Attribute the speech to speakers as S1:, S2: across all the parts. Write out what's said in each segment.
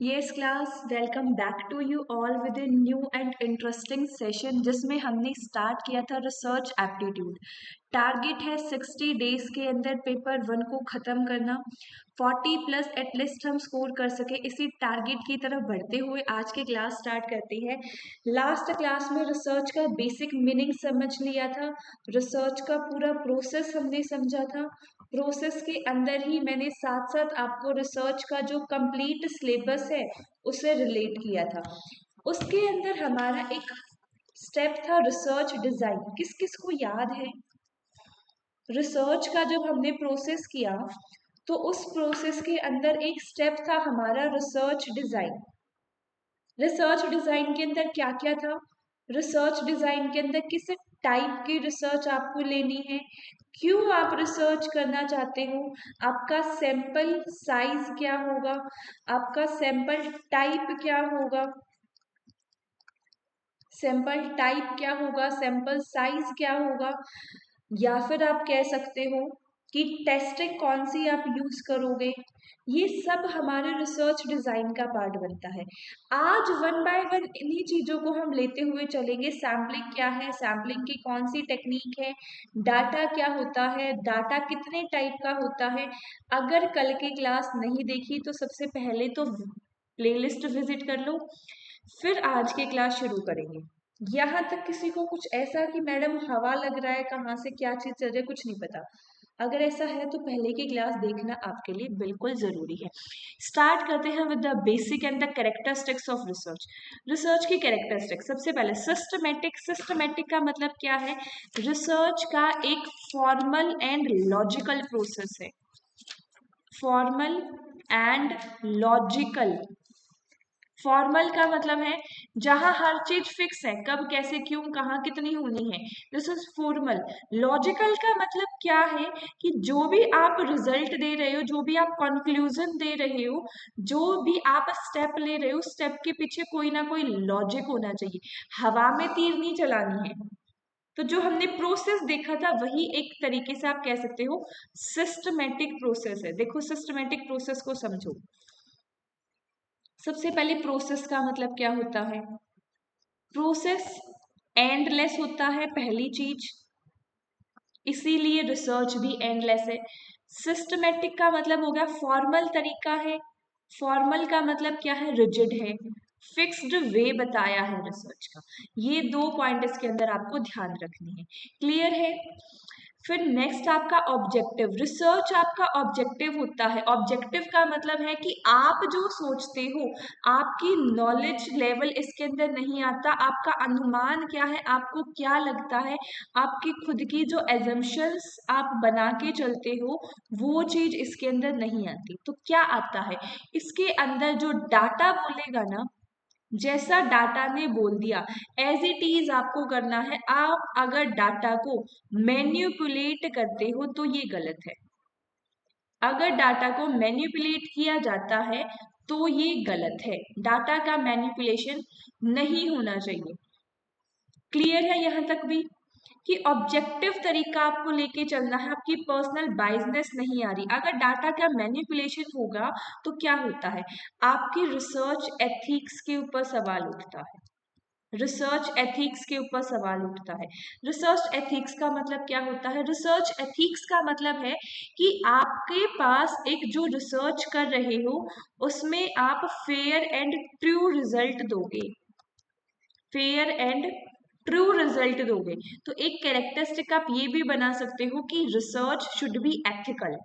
S1: Yes class, welcome back to you all with a new and interesting session जिसमें हमने start किया था research aptitude. Target है 60 days के अंदर पेपर 1 को ख़त्म करना। 40 प्लस एटलीस्ट हम स्कोर कर सके, इसी टारगेट की तरफ बढ़ते हुए आज की क्लास स्टार्ट करती है। लास्ट क्लास में रिसर्च का बेसिक मीनिंग समझ लिया था, रिसर्च का पूरा प्रोसेस हमने समझा था। प्रोसेस के अंदर ही मैंने साथ साथ आपको रिसर्च का जो कंप्लीट सिलेबस है उसे रिलेट किया था। उसके अंदर हमारा एक स्टेप था रिसर्च डिजाइन। किस किस को याद है? रिसर्च का जब हमने प्रोसेस किया तो उस प्रोसेस के अंदर एक स्टेप था हमारा रिसर्च डिजाइन। रिसर्च डिजाइन के अंदर क्या क्या था? रिसर्च डिजाइन के अंदर किस टाइप की रिसर्च आपको लेनी है, क्यों आप रिसर्च करना चाहते हो, आपका सैंपल साइज क्या होगा, आपका सैंपल टाइप क्या होगा, सैंपल टाइप क्या होगा, सैंपल साइज क्या होगा, या फिर आप कह सकते हो कि टेस्टिंग कौन सी आप यूज करोगे। ये सब हमारे रिसर्च डिजाइन का पार्ट बनता है। आज वन बाय वन इन्हीं चीजों को हम लेते हुए चलेंगे। सैम्पलिंग क्या है, सैम्पलिंग की कौन सी टेक्निक है, डाटा क्या होता है, डाटा कितने टाइप का होता है। अगर कल की क्लास नहीं देखी तो सबसे पहले तो प्लेलिस्ट विजिट कर लो, फिर आज की क्लास शुरू करेंगे। यहाँ तक किसी को कुछ ऐसा कि मैडम हवा लग रहा है, कहाँ से क्या चीज चल रही है, कुछ नहीं पता? अगर ऐसा है तो पहले की क्लास देखना आपके लिए बिल्कुल जरूरी है। स्टार्ट करते हैं with the basic and the characteristics of research. Research की कैरेक्टरिस्टिक्स, सबसे पहले सिस्टमेटिक। सिस्टमेटिक का मतलब क्या है? रिसर्च का एक फॉर्मल एंड लॉजिकल प्रोसेस है। Formal and logical. फॉर्मल का मतलब है जहां हर चीज फिक्स है, कब कैसे क्यों कहाँ कितनी होनी है, दिस इज फॉर्मल। लॉजिकल का मतलब क्या है कि जो भी आप रिजल्ट दे रहे हो, जो भी आप कंक्लूजन दे रहे हो, जो भी आप स्टेप ले रहे हो, स्टेप के पीछे कोई ना कोई लॉजिक होना चाहिए। हवा में तीर नहीं चलानी है। तो जो हमने प्रोसेस देखा था वही एक तरीके से आप कह सकते हो सिस्टमेटिक प्रोसेस है। देखो सिस्टमेटिक प्रोसेस को समझो। सबसे पहले प्रोसेस का मतलब क्या होता है? प्रोसेस एंडलेस होता है, पहली चीज, इसीलिए रिसर्च भी एंडलेस है। सिस्टमेटिक का मतलब हो गया फॉर्मल तरीका है। फॉर्मल का मतलब क्या है? रिजिड है, फिक्स्ड वे बताया है रिसर्च का। ये दो पॉइंट इसके अंदर आपको ध्यान रखने हैं। क्लियर है? फिर नेक्स्ट आपका ऑब्जेक्टिव। रिसर्च आपका ऑब्जेक्टिव होता है। ऑब्जेक्टिव का मतलब है कि आप जो सोचते हो, आपकी नॉलेज लेवल इसके अंदर नहीं आता, आपका अनुमान क्या है, आपको क्या लगता है, आपकी खुद की जो एजम्पशंस आप बना के चलते हो वो चीज इसके अंदर नहीं आती। तो क्या आता है इसके अंदर? जो डाटा बोलेगा ना, जैसा डाटा ने बोल दिया एज इट इज आपको करना है। आप अगर डाटा को मैन्युपुलेट करते हो तो ये गलत है। अगर डाटा को मैन्युपुलेट किया जाता है तो ये गलत है। डाटा का मैन्युपुलेशन नहीं होना चाहिए। क्लियर है यहाँ तक भी? कि ऑब्जेक्टिव तरीका आपको लेके चलना है, आपकी पर्सनल बाइजनेस नहीं आ रही। अगर डाटा का मैनिपुलेशन होगा तो क्या होता है? आपकी रिसर्च एथिक्स के ऊपर सवाल उठता है। रिसर्च एथिक्स के ऊपर सवाल उठता है। रिसर्च एथिक्स का मतलब क्या होता है? रिसर्च एथिक्स का मतलब है कि आपके पास एक जो रिसर्च कर रहे हो उसमें आप फेयर एंड ट्रू रिजल्ट दोगे। फेयर एंड ट्रू रिजल्ट दोगे। तो एक कैरेक्टरिस्टिक आप ये भी बना सकते हो कि रिसर्च शुड बी एथिकल।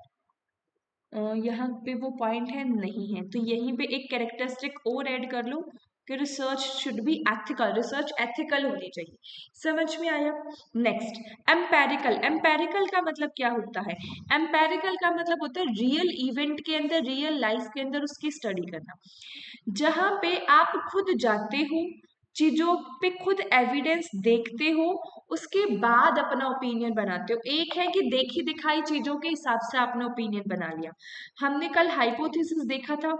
S1: यहाँ पे वो पॉइंट है नहीं है, तो यहीं पे एक कैरेक्टरिस्टिक और ऐड कर लो कि research should be ethical. Research ethical होनी चाहिए। समझ में आया? Next empirical. एम्पेरिकल का मतलब क्या होता है? एम्पेरिकल का मतलब होता है रियल इवेंट के अंदर, रियल लाइफ के अंदर उसकी स्टडी करना। जहां पे आप खुद जाते हो, चीजों पे खुद एविडेंस देखते हो, उसके बाद अपना ओपिनियन बनाते हो। एक है कि देखी दिखाई चीजों के हिसाब से आपने ओपिनियन बना लिया। हमने कल हाइपोथेसिस देखा था,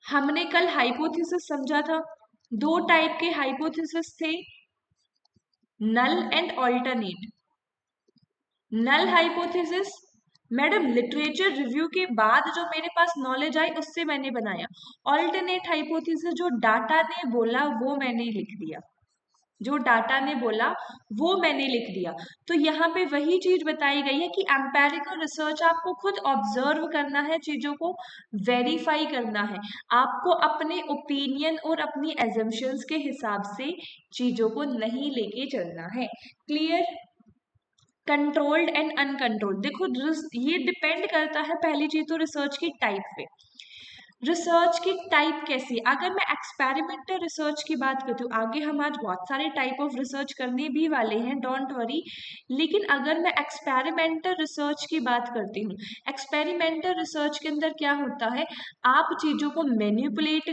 S1: हमने कल हाइपोथेसिस समझा था। दो टाइप के हाइपोथेसिस थे, null and alternate. Null hypothesis madam literature review के बाद जो मेरे पास नॉलेज आई उससे मैंने बनाया। ऑल्टरनेट हाइपोथेसिस जो डाटा ने बोला वो मैंने लिख दिया, जो डाटा ने बोला वो मैंने लिख दिया। तो यहाँ पे वही चीज बताई गई है कि एम्पेरिकल रिसर्च आपको खुद ऑब्जर्व करना है, चीजों को वेरीफाई करना है, आपको अपने ओपिनियन और अपनी एजम्पशंस के हिसाब से चीजों को नहीं लेके चलना है। क्लियर? कंट्रोल्ड एंड अनकंट्रोल्ड, देखो ये डिपेंड करता है पहली चीज तो रिसर्च की टाइप पे। रिसर्च की टाइप कैसी, अगर मैं एक्सपेरिमेंटल रिसर्च की बात करती हूँ, आगे हम आज बहुत सारे टाइप ऑफ रिसर्च करने भी वाले हैं, डोंट वरी। लेकिन अगर मैं एक्सपेरिमेंटल रिसर्च की बात करती हूँ, एक्सपेरिमेंटल रिसर्च के अंदर क्या होता है, आप चीजों को मैन्युपुलेट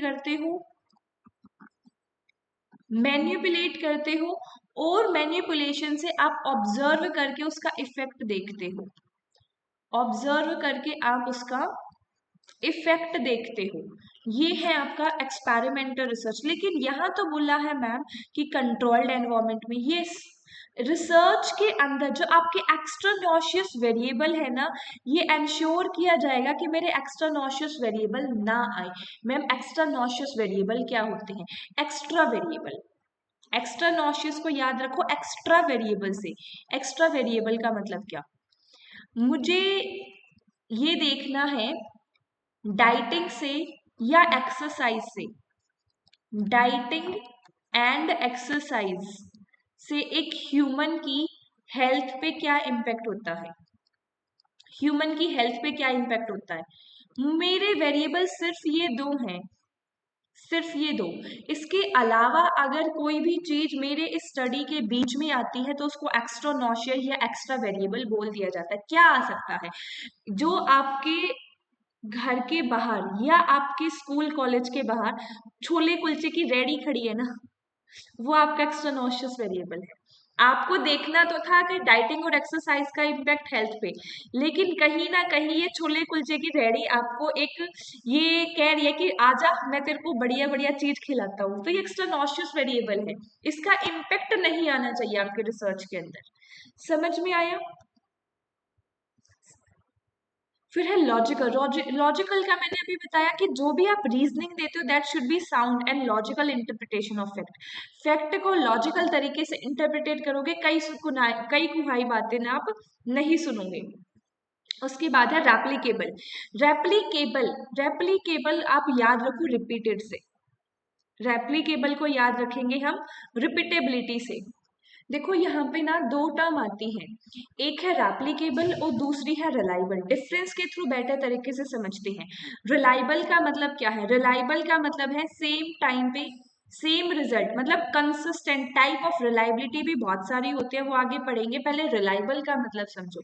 S1: करते हो और मैन्युपुलेशन से आप ऑब्जर्व करके उसका इफेक्ट देखते हो, ऑब्जर्व करके आप उसका इफेक्ट देखते हो। ये है आपका एक्सपेरिमेंटल रिसर्च। लेकिन यहाँ तो बोला है मैम कि कंट्रोल्ड एनवायरनमेंट में, ये रिसर्च के अंदर जो आपके एक्स्ट्रानॉशियस वेरिएबल है ना, ये इंश्योर किया जाएगा कि मेरे एक्स्ट्रानॉशियस वेरिएबल ना आए। मैम एक्स्ट्रानॉशियस वेरिएबल क्या होते हैं? एक्स्ट्रा वेरिएबल, एक्स्ट्रा नॉशियस को याद रखो एक्स्ट्रा वेरिएबल से। एक्स्ट्रा वेरिएबल का मतलब क्या, मुझे ये देखना है डाइटिंग से या एक्सरसाइज से, डाइटिंग एंड एक्सरसाइज से एक ह्यूमन की हेल्थ पे क्या इम्पैक्ट होता है, ह्यूमन की हेल्थ पे क्या इम्पैक्ट होता है। मेरे वेरिएबल सिर्फ ये दो हैं, सिर्फ ये दो। इसके अलावा अगर कोई भी चीज मेरे इस स्टडी के बीच में आती है तो उसको एक्स्ट्रा नॉशिया या एक्स्ट्रा वेरिएबल बोल दिया जाता है। क्या आ सकता है, जो आपके घर के बाहर या आपके स्कूल कॉलेज के बाहर छोले कुलचे की रेडी खड़ी है ना, वो आपका एक्स्ट्रा नॉशियस वेरिएबल है। आपको देखना तो था कि डाइटिंग और एक्सरसाइज का इम्पैक्ट हेल्थ पे, लेकिन कहीं ना कहीं ये छोले कुलचे की रेडी आपको एक ये कह रही है कि आजा मैं तेरे को बढ़िया बढ़िया चीज खिलाता हूँ, तो ये एक्स्ट्रा नॉशियस वेरिएबल है। इसका इम्पैक्ट नहीं आना चाहिए आपके रिसर्च के अंदर। समझ में आया? फिर है लॉजिकल। लॉजिकल का मैंने अभी बताया कि जो भी आप रीजनिंग देते हो that should be sound and logical interpretation of fact. Fact को लॉजिकल तरीके से इंटरप्रिटेट करोगे, कई कुहाई बातें ना आप नहीं सुनोगे। उसके बाद है रेप्लीकेबल। रेप्लीकेबल, रेप्लीकेबल आप याद रखो रिपीटेड से, रेप्लीकेबल को याद रखेंगे हम रिपीटेबिलिटी से। देखो यहाँ पे ना दो टर्म आती हैं, एक है रेप्लिकेबल और दूसरी है रिलायबल। डिफरेंस के थ्रू बेटर तरीके से समझते हैं। रिलायबल का मतलब क्या है, रिलायबल का मतलब है सेम टाइम पे सेम रिजल्ट, मतलब कंसिस्टेंट। टाइप ऑफ रिलायबिलिटी भी बहुत सारी होती है, वो आगे पढ़ेंगे, पहले रिलायबल का मतलब समझो।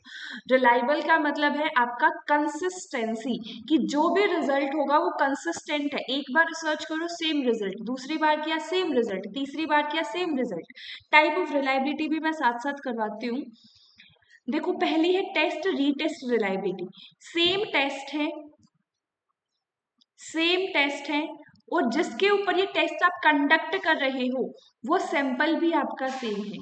S1: रिलायबल का मतलब है आपका कंसिस्टेंसी, कि जो भी रिजल्ट होगा वो कंसिस्टेंट है। एक बार रिसर्च करो सेम रिजल्ट, दूसरी बार किया सेम रिजल्ट, तीसरी बार किया same result. Type of reliability भी मैं साथ साथ करवाती हूँ। देखो पहली है test retest reliability. Same test है, सेम टेस्ट है, और जिसके ऊपर ये टेस्ट आप कंडक्ट कर रहे हो वो सैंपल भी आपका सेम है।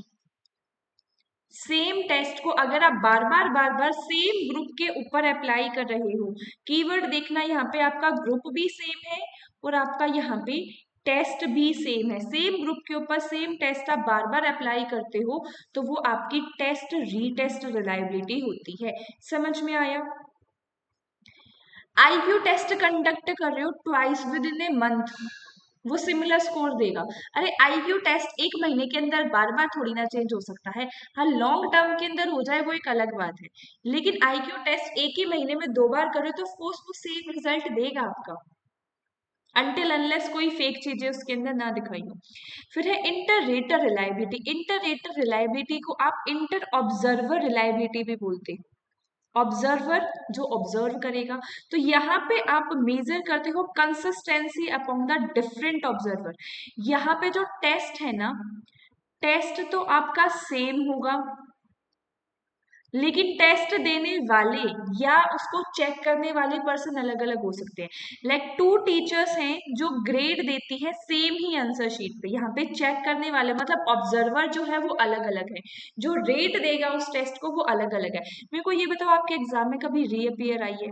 S1: सेम टेस्ट को अगर आप बार बार सेम ग्रुप के ऊपर अप्लाई कर रहे हो, कीवर्ड देखना यहाँ पे आपका ग्रुप भी सेम है और आपका यहाँ पे टेस्ट भी सेम है। सेम ग्रुप के ऊपर सेम टेस्ट आप बार बार अप्लाई करते हो तो वो आपकी टेस्ट रीटेस्ट रिलायबिलिटी होती है। समझ में आया? आईक्यू टेस्ट कंडक्ट कर रहे हो twice with in a month, वो सिमिलर स्कोर देगा। अरे आईक्यू टेस्ट एक महीने के अंदर बार बार थोड़ी ना चेंज हो सकता है, हाँ लॉन्ग टर्म के अंदर हो जाए वो एक अलग बात है, लेकिन आईक्यू टेस्ट एक ही महीने में दो बार करो तो ऑफकोर्स वो सेम रिजल्ट देगा आपका, अनटिल अनलेस कोई फेक चीजें उसके अंदर ना दिखाई हो। फिर है inter rater reliability. Inter rater reliability को आप इंटर ऑब्जर्वर रिलायबिलिटी भी बोलते हैं। ऑब्जर्वर जो ऑब्जर्व करेगा, तो यहाँ पे आप मेजर करते हो consistency upon the different observer. यहाँ पे जो टेस्ट है ना, टेस्ट तो आपका सेम होगा, लेकिन टेस्ट देने वाले या उसको चेक करने वाले पर्सन अलग अलग हो सकते हैं। लाइक टू टीचर्स हैं जो ग्रेड देती है सेम ही आंसर शीट पे, यहाँ पे चेक करने वाले मतलब ऑब्जर्वर जो है वो अलग अलग है, जो रेट देगा उस टेस्ट को वो अलग अलग है। मेरे को ये बताओ, आपके एग्जाम में कभी रीअपियर आई है?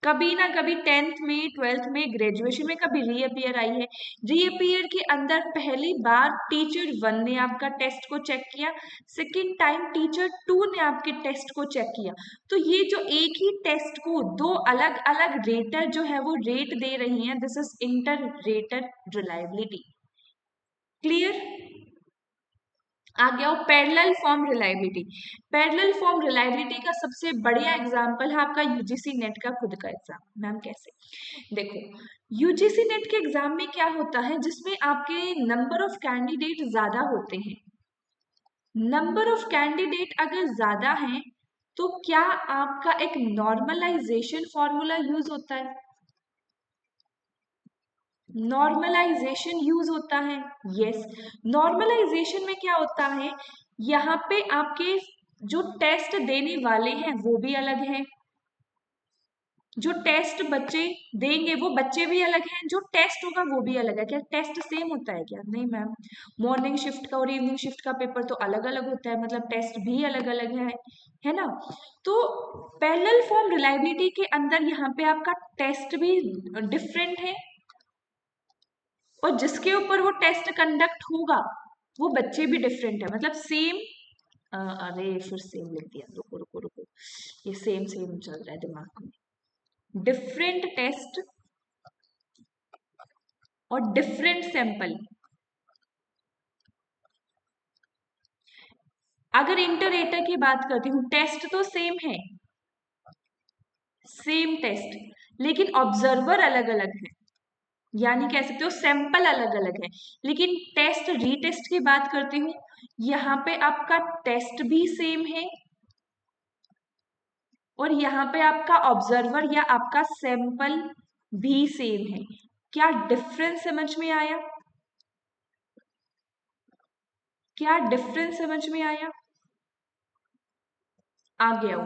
S1: कभी ना कभी 10th में, 12th में, ग्रेजुएशन में कभी रीअपियर आई है। रीअपियर के अंदर पहली बार टीचर 1 ने आपका टेस्ट को चेक किया, सेकेंड टाइम टीचर 2 ने आपके टेस्ट को चेक किया। तो ये जो एक ही टेस्ट को दो अलग अलग रेटर जो है वो रेट दे रही हैं, this is inter rater reliability. Clear? आ गया parallel form reliability. Parallel form reliability का सबसे बढ़िया एग्जांपल है आपका यूजीसी नेट का खुद का एग्जाम। मैम कैसे? देखो, यूजीसी नेट के एग्जाम में क्या होता है, जिसमें आपके नंबर ऑफ कैंडिडेट ज्यादा होते हैं। नंबर ऑफ कैंडिडेट अगर ज्यादा हैं तो क्या आपका एक नॉर्मलाइजेशन फॉर्मूला यूज होता है? नॉर्मलाइजेशन यूज होता है। यस, नॉर्मलाइजेशन में क्या होता है, यहाँ पे आपके जो टेस्ट देने वाले हैं वो भी अलग हैं, जो टेस्ट बच्चे देंगे वो बच्चे भी अलग हैं, जो टेस्ट होगा वो भी अलग है। क्या टेस्ट सेम होता है क्या? नहीं मैम, मॉर्निंग शिफ्ट का और इवनिंग शिफ्ट का पेपर तो अलग अलग होता है, मतलब टेस्ट भी अलग अलग है ना? तो पैरेलल फॉर्म रिलायबिलिटी के अंदर यहाँ पे आपका टेस्ट भी डिफरेंट है और जिसके ऊपर वो टेस्ट कंडक्ट होगा वो बच्चे भी डिफरेंट है, मतलब सेम। अरे फिर सेम लिख दिया, रुको रुको रुको, ये सेम सेम चल रहा है दिमाग में। डिफरेंट टेस्ट और डिफरेंट सैंपल। अगर इंटरेटर की बात करती हूँ, टेस्ट तो सेम है, सेम टेस्ट, लेकिन ऑब्जर्वर अलग अलग है, यानी कह सकते हो सैंपल अलग अलग है। लेकिन टेस्ट रीटेस्ट की बात करती हूँ, यहाँ पे आपका टेस्ट भी सेम है और यहाँ पे आपका ऑब्जर्वर या आपका सैंपल भी सेम है। क्या डिफरेंस समझ में आया? क्या डिफरेंस समझ में आया? आ गया हूं।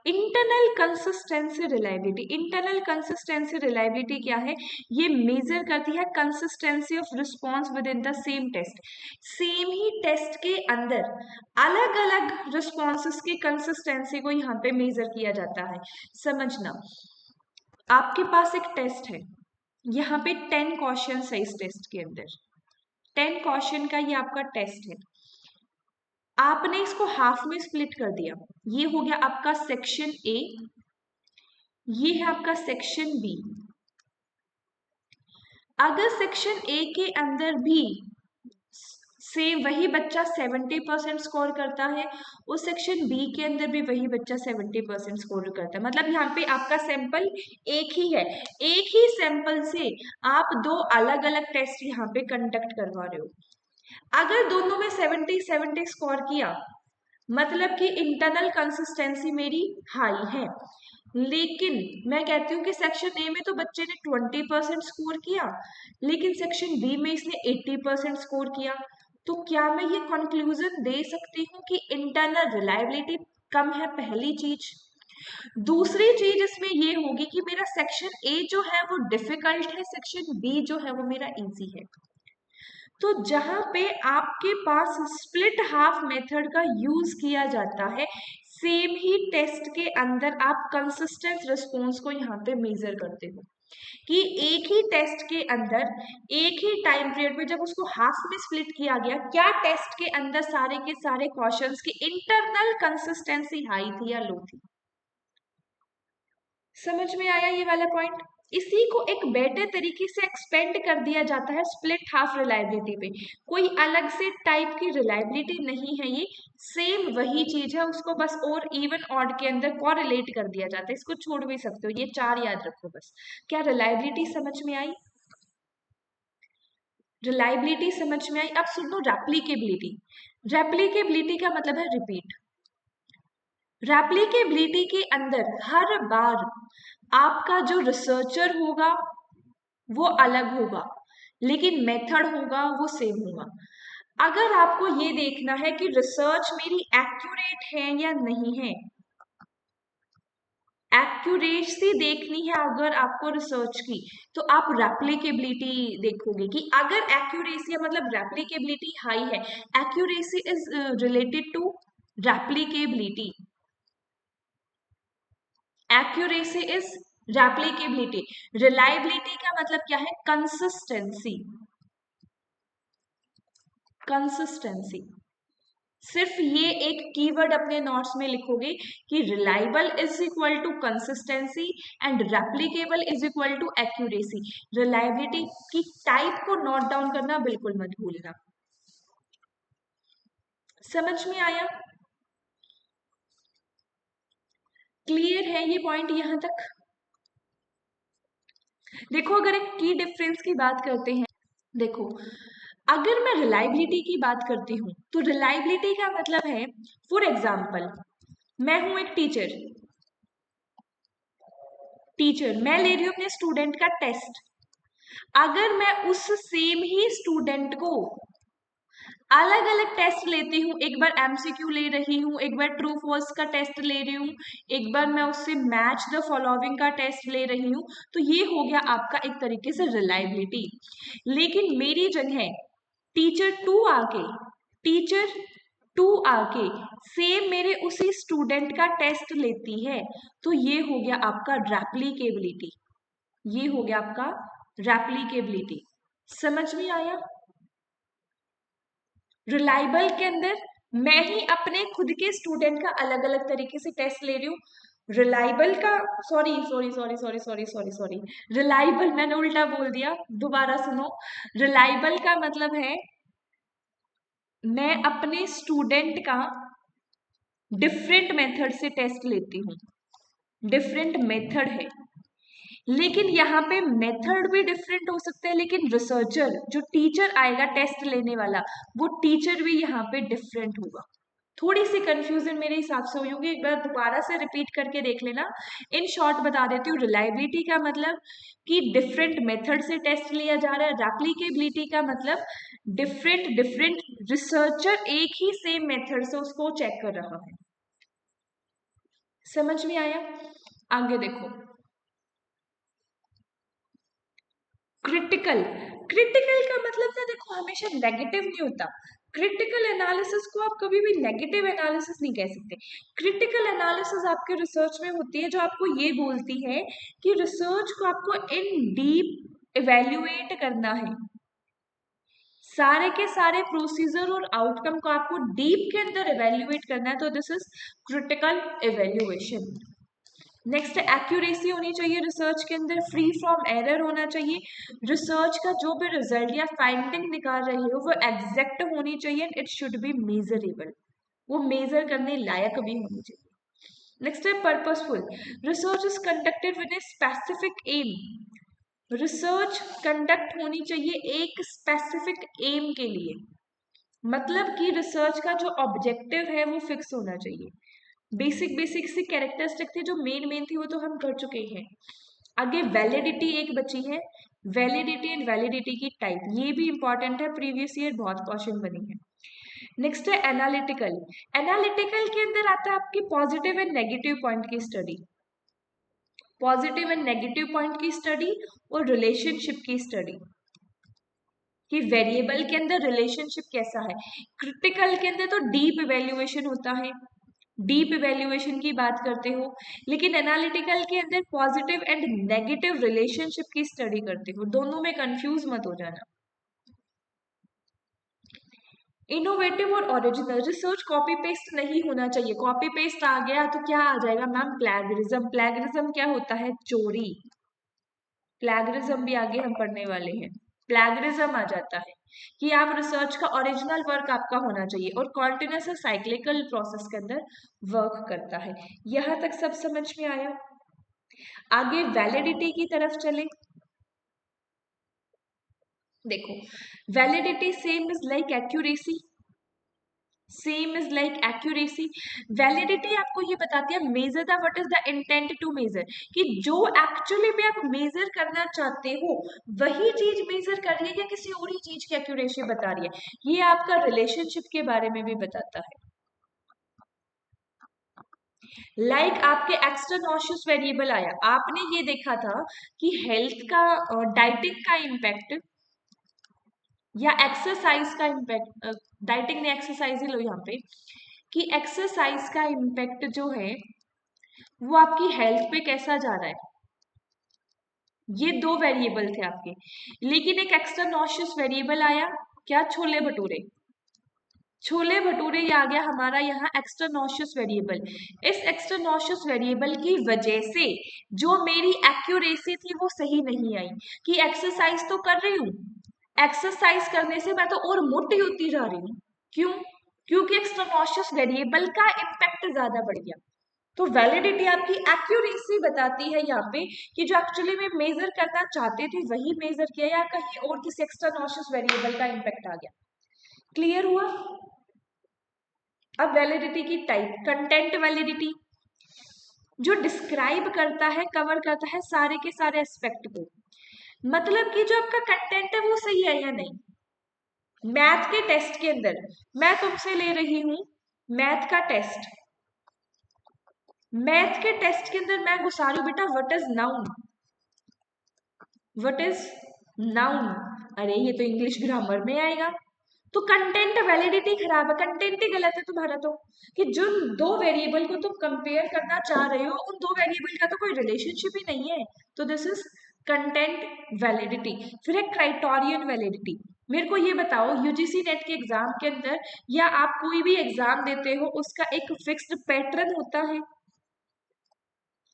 S1: Internal consistency reliability. Internal consistency reliability क्या है? ये मेजर करती है consistency of response within the same test. Same ही टेस्ट के अंदर अलग अलग रिस्पॉन्सेस की कंसिस्टेंसी को यहाँ पे मेजर किया जाता है। समझना, आपके पास एक टेस्ट है, यहाँ पे 10 क्वेश्चन है इस टेस्ट के अंदर, 10 क्वेश्चन का ये आपका टेस्ट है। आपने इसको हाफ में स्प्लिट कर दिया, ये हो गया आपका सेक्शन ए, ये है आपका सेक्शन बी। अगर सेक्शन ए के अंदर भी से वही बच्चा 70% स्कोर करता है और सेक्शन बी के अंदर भी वही बच्चा 70% स्कोर करता है, मतलब यहाँ पे आपका सैंपल एक ही है, एक ही सैंपल से आप दो अलग अलग टेस्ट यहाँ पे कंडक्ट करवा रहे हो। अगर दोनों में 70-70 स्कोर किया, मतलब कि इंटरनल कंसिस्टेंसी मेरी हाई है। लेकिन मैं कहती हूँ कि सेक्शन ए में तो बच्चे ने 20% स्कोर किया, लेकिन सेक्शन बी में इसने 80% स्कोर किया, तो क्या मैं ये कंक्लूजन दे सकती हूँ कि इंटरनल रिलायबिलिटी कम है? पहली चीज। दूसरी चीज इसमें ये होगी कि मेरा सेक्शन ए जो है वो डिफिकल्ट है, सेक्शन बी जो है वो मेरा इजी है। तो जहां पे आपके पास स्प्लिट हाफ मेथड का यूज किया जाता है, सेम ही टेस्ट के अंदर आप कंसिस्टेंट रिस्पॉन्स को यहाँ पे मेजर करते हो कि एक ही टेस्ट के अंदर एक ही टाइम पीरियड में जब उसको हाफ में स्प्लिट किया गया, क्या टेस्ट के अंदर सारे के सारे क्वेश्चंस की इंटरनल कंसिस्टेंसी हाई थी या लो थी? समझ में आया ये वाला पॉइंट? इसी को एक बेटर तरीके से एक्सपेंड कर दिया जाता है स्प्लिट हाफ रिलायबिलिटी पे। कोई अलग से टाइप की रिलायबिलिटी नहीं है, ये सेम वही चीज है, उसको बस और इवन ऑड के अंदर कोरिलेट कर दिया जाता है। इसको छोड़ भी सकते हो, ये 4 याद रखो बस। क्या रिलायबिलिटी समझ में आई? रिलायबिलिटी समझ में आई। अब सुनो रेप्लीकेबिलिटी। रेप्लीकेबिलिटी का मतलब है रिपीट। रेप्लीकेबिलिटी के अंदर हर बार आपका जो रिसर्चर होगा वो अलग होगा, लेकिन मेथड होगा वो सेम होगा। अगर आपको ये देखना है कि रिसर्च मेरी एक्यूरेट है या नहीं है, एक्यूरेसी देखनी है अगर आपको रिसर्च की, तो आप रेप्लिकेबिलिटी देखोगे कि अगर एक्यूरेसी मतलब रेप्लिकेबिलिटी हाई है, accuracy is related to replicability, accuracy is replicability, reliability का मतलब क्या है, कंसिस्टेंसी, कंसिस्टेंसी। सिर्फ ये एक कीवर्ड अपने नोट्स में लिखोगे कि reliable is equal to consistency and replicable is equal to accuracy. Reliability की टाइप को नोट डाउन करना बिल्कुल मत भूलना। समझ में आया? क्लियर है ये पॉइंट यहां तक? देखो अगर एक की डिफरेंस की बात करते हैं, देखो अगर मैं रिलायबिलिटी की बात करती हूँ तो रिलायबिलिटी का मतलब है, फॉर एग्जाम्पल मैं हूं एक टीचर, मैं ले रही हूँ अपने स्टूडेंट का टेस्ट। अगर मैं उस सेम ही स्टूडेंट को अलग अलग टेस्ट लेती हूँ, एक बार एमसीक्यू ले रही हूँ, एक बार ट्रू फॉल्स का टेस्ट ले रही हूँ, एक बार मैं उससे मैच द फॉलोइंग का टेस्ट ले रही हूँ, तो ये हो गया आपका एक तरीके से रिलायबिलिटी। लेकिन मेरी जगह टीचर टू आके टीचर टू आके सेम मेरे उसी स्टूडेंट का टेस्ट लेती है, तो ये हो गया आपका रेप्लिकेबिलिटी, ये हो गया आपका रेप्लिकेबिलिटी। समझ में आया? रिलायबल के अंदर मैं ही अपने खुद के स्टूडेंट का अलग अलग तरीके से टेस्ट ले रही हूँ। रिलायबल का sorry sorry sorry sorry sorry sorry sorry reliable मैंने उल्टा बोल दिया, दोबारा सुनो। रिलायबल का मतलब है मैं अपने स्टूडेंट का डिफरेंट मेथड से टेस्ट लेती हूँ, डिफरेंट मेथड है, लेकिन यहाँ पे मेथड भी डिफरेंट हो सकता है, लेकिन रिसर्चर जो टीचर आएगा टेस्ट लेने वाला, वो टीचर भी यहाँ पे डिफरेंट होगा। थोड़ी सी कंफ्यूजन मेरे हिसाब से हुई होगी, एक बार दोबारा से रिपीट करके देख लेना। इन शॉर्ट बता देती हूँ, रिलायबिलिटी का मतलब कि डिफरेंट मेथड से टेस्ट लिया जा रहा है, रेप्लिकेबिलिटी का मतलब डिफरेंट डिफरेंट रिसर्चर एक ही सेम मेथड से उसको चेक कर रहा है। समझ में आया? आगे देखो, क्रिटिकल, क्रिटिकल का मतलब ना देखो हमेशा नेगेटिव नहीं होता। क्रिटिकल एनालिसिस को आप कभी भी नेगेटिव एनालिसिस नहीं कह सकते। क्रिटिकल एनालिसिस आपके रिसर्च में होती है जो आपको ये बोलती है कि रिसर्च को आपको इन डीप इवेल्युएट करना है, सारे के सारे प्रोसीजर और आउटकम को आपको डीप के अंदर इवेल्युएट करना है, तो this is critical evaluation. Next accuracy होनी चाहिए रिसर्च के अंदर, फ्री फ्रॉम एरर होना चाहिए, रिसर्च का जो भी रिजल्ट या फाइंडिंग निकाल रहे हो वो एग्जैक्ट होनी चाहिए, इट शुड बी मेजरेबल, वो मेजर करने लायक भी होनी चाहिए। नेक्स्ट है purposeful, research is conducted with a specific aim, research conduct होनी चाहिए एक स्पेसिफिक एम के लिए, मतलब कि रिसर्च का जो ऑब्जेक्टिव है वो फिक्स होना चाहिए। बेसिक बेसिक सी कैरेक्टरिस्टिक थी, जो मेन मेन थी वो तो हम कर चुके हैं। आगे वैलिडिटी एक बची है, वैलिडिटी एंड वैलिडिटी की टाइप, ये भी इंपॉर्टेंट है, प्रीवियस ईयर बहुत क्वेश्चन बनी है। नेक्स्ट है एनालिटिकल, एनालिटिकल के अंदर आता है आपकी पॉजिटिव एंड नेगेटिव पॉइंट की study, positive and negative point की स्टडी और रिलेशनशिप की स्टडी, कि वेरिएबल के अंदर रिलेशनशिप कैसा है। क्रिटिकल के अंदर तो डीप इवेल्युएशन होता है, डीप इवेल्युएशन की बात करते हो, लेकिन एनालिटिकल के अंदर पॉजिटिव एंड नेगेटिव रिलेशनशिप की स्टडी करते हो, दोनों में कंफ्यूज मत हो जाना। इनोवेटिव और ओरिजिनल, रिसर्च कॉपी पेस्ट नहीं होना चाहिए, कॉपी पेस्ट आ गया तो क्या आ जाएगा मैम, प्लैगरिज्म, प्लैगरिज्म क्या होता है, चोरी, प्लैगरिज्म भी आगे हम पढ़ने वाले हैं। प्लैगरिज्म आ जाता है कि आप रिसर्च का ओरिजिनल वर्क आपका होना चाहिए और कॉन्टिन्यूस साइक्लिकल प्रोसेस के अंदर वर्क करता है। यहां तक सब समझ में आया? आगे वैलिडिटी की तरफ चले। देखो validity same is like accuracy, same is like accuracy. Validity आपको ये बताती है measure the what is the intent to measure, कि जो एक्चुअली में आप मेजर करना चाहते हो वही चीज मेजर कर रही है या किसी और ही चीज की एक्यूरेसी बता रही है। ये आपका रिलेशनशिप के बारे में भी बताता है। आपके एक्स्ट्रानॉशियस वेरिएबल आया, आपने ये देखा था कि हेल्थ का डाइटिंग का इम्पैक्ट या एक्सरसाइज का इम्पैक्ट, डाइटिंग ने एक्सरसाइज ही लो यहाँ पे, कि एक्सरसाइज का इम्पैक्ट जो है वो आपकी हेल्थ पे कैसा जा रहा है। ये दो वेरिएबल थे आपके, लेकिन एक एक्स्ट्रा नॉशियस वेरिएबल आया, क्या, छोले भटूरे। छोले भटूरे ये आ गया हमारा यहाँ एक्स्ट्रा नॉशियस वेरिएबल। इस एक्स्ट्रा नॉशियस वेरिएबल की वजह से जो मेरी एक्यूरेसी थी वो सही नहीं आई, कि एक्सरसाइज तो कर रही हूँ, एक्सरसाइज करने से मैं तो और मोटी होती जा रही हूँ। क्यों? क्योंकि एक्स्ट्रा नॉशियस वेरिएबल का इम्पैक्ट ज्यादा बढ़ गया। तो वैलिडिटी आपकी एक्यूरेसी बताती है यहाँ पे कि जो एक्चुअली में मेजर करना चाहते थे वही मेजर किया या कहीं और किसी एक्स्ट्रा नॉशियस वेरिएबल का इम्पैक्ट आ गया। क्लियर हुआ? अब वैलिडिटी की टाइप, कंटेंट वैलिडिटी जो डिस्क्राइब करता है, कवर करता है सारे के सारे एस्पेक्ट को, मतलब कि जो आपका कंटेंट है वो सही है या नहीं। मैथ के टेस्ट के अंदर मैं तुमसे ले रही हूं मैथ का टेस्ट, मैथ के टेस्ट के अंदर मैं घुसा रही हूं बेटा what is noun, what is noun, अरे ये तो इंग्लिश ग्रामर में आएगा। तो कंटेंट वैलिडिटी खराब है, कंटेंट ही गलत है तुम्हारा तो, कि जिन दो वेरिएबल को तुम कंपेयर करना चाह रहे हो उन दो वेरिएबल का तो कोई रिलेशनशिप ही नहीं है। तो दिस इज कंटेंट वैलिडिटी। फिर है क्राइटेरियन वैलिडिटी। मेरे को ये बताओ यूजीसी नेट के एग्जाम के अंदर या आप कोई भी एग्जाम देते हो उसका एक फिक्स्ड पैटर्न होता है।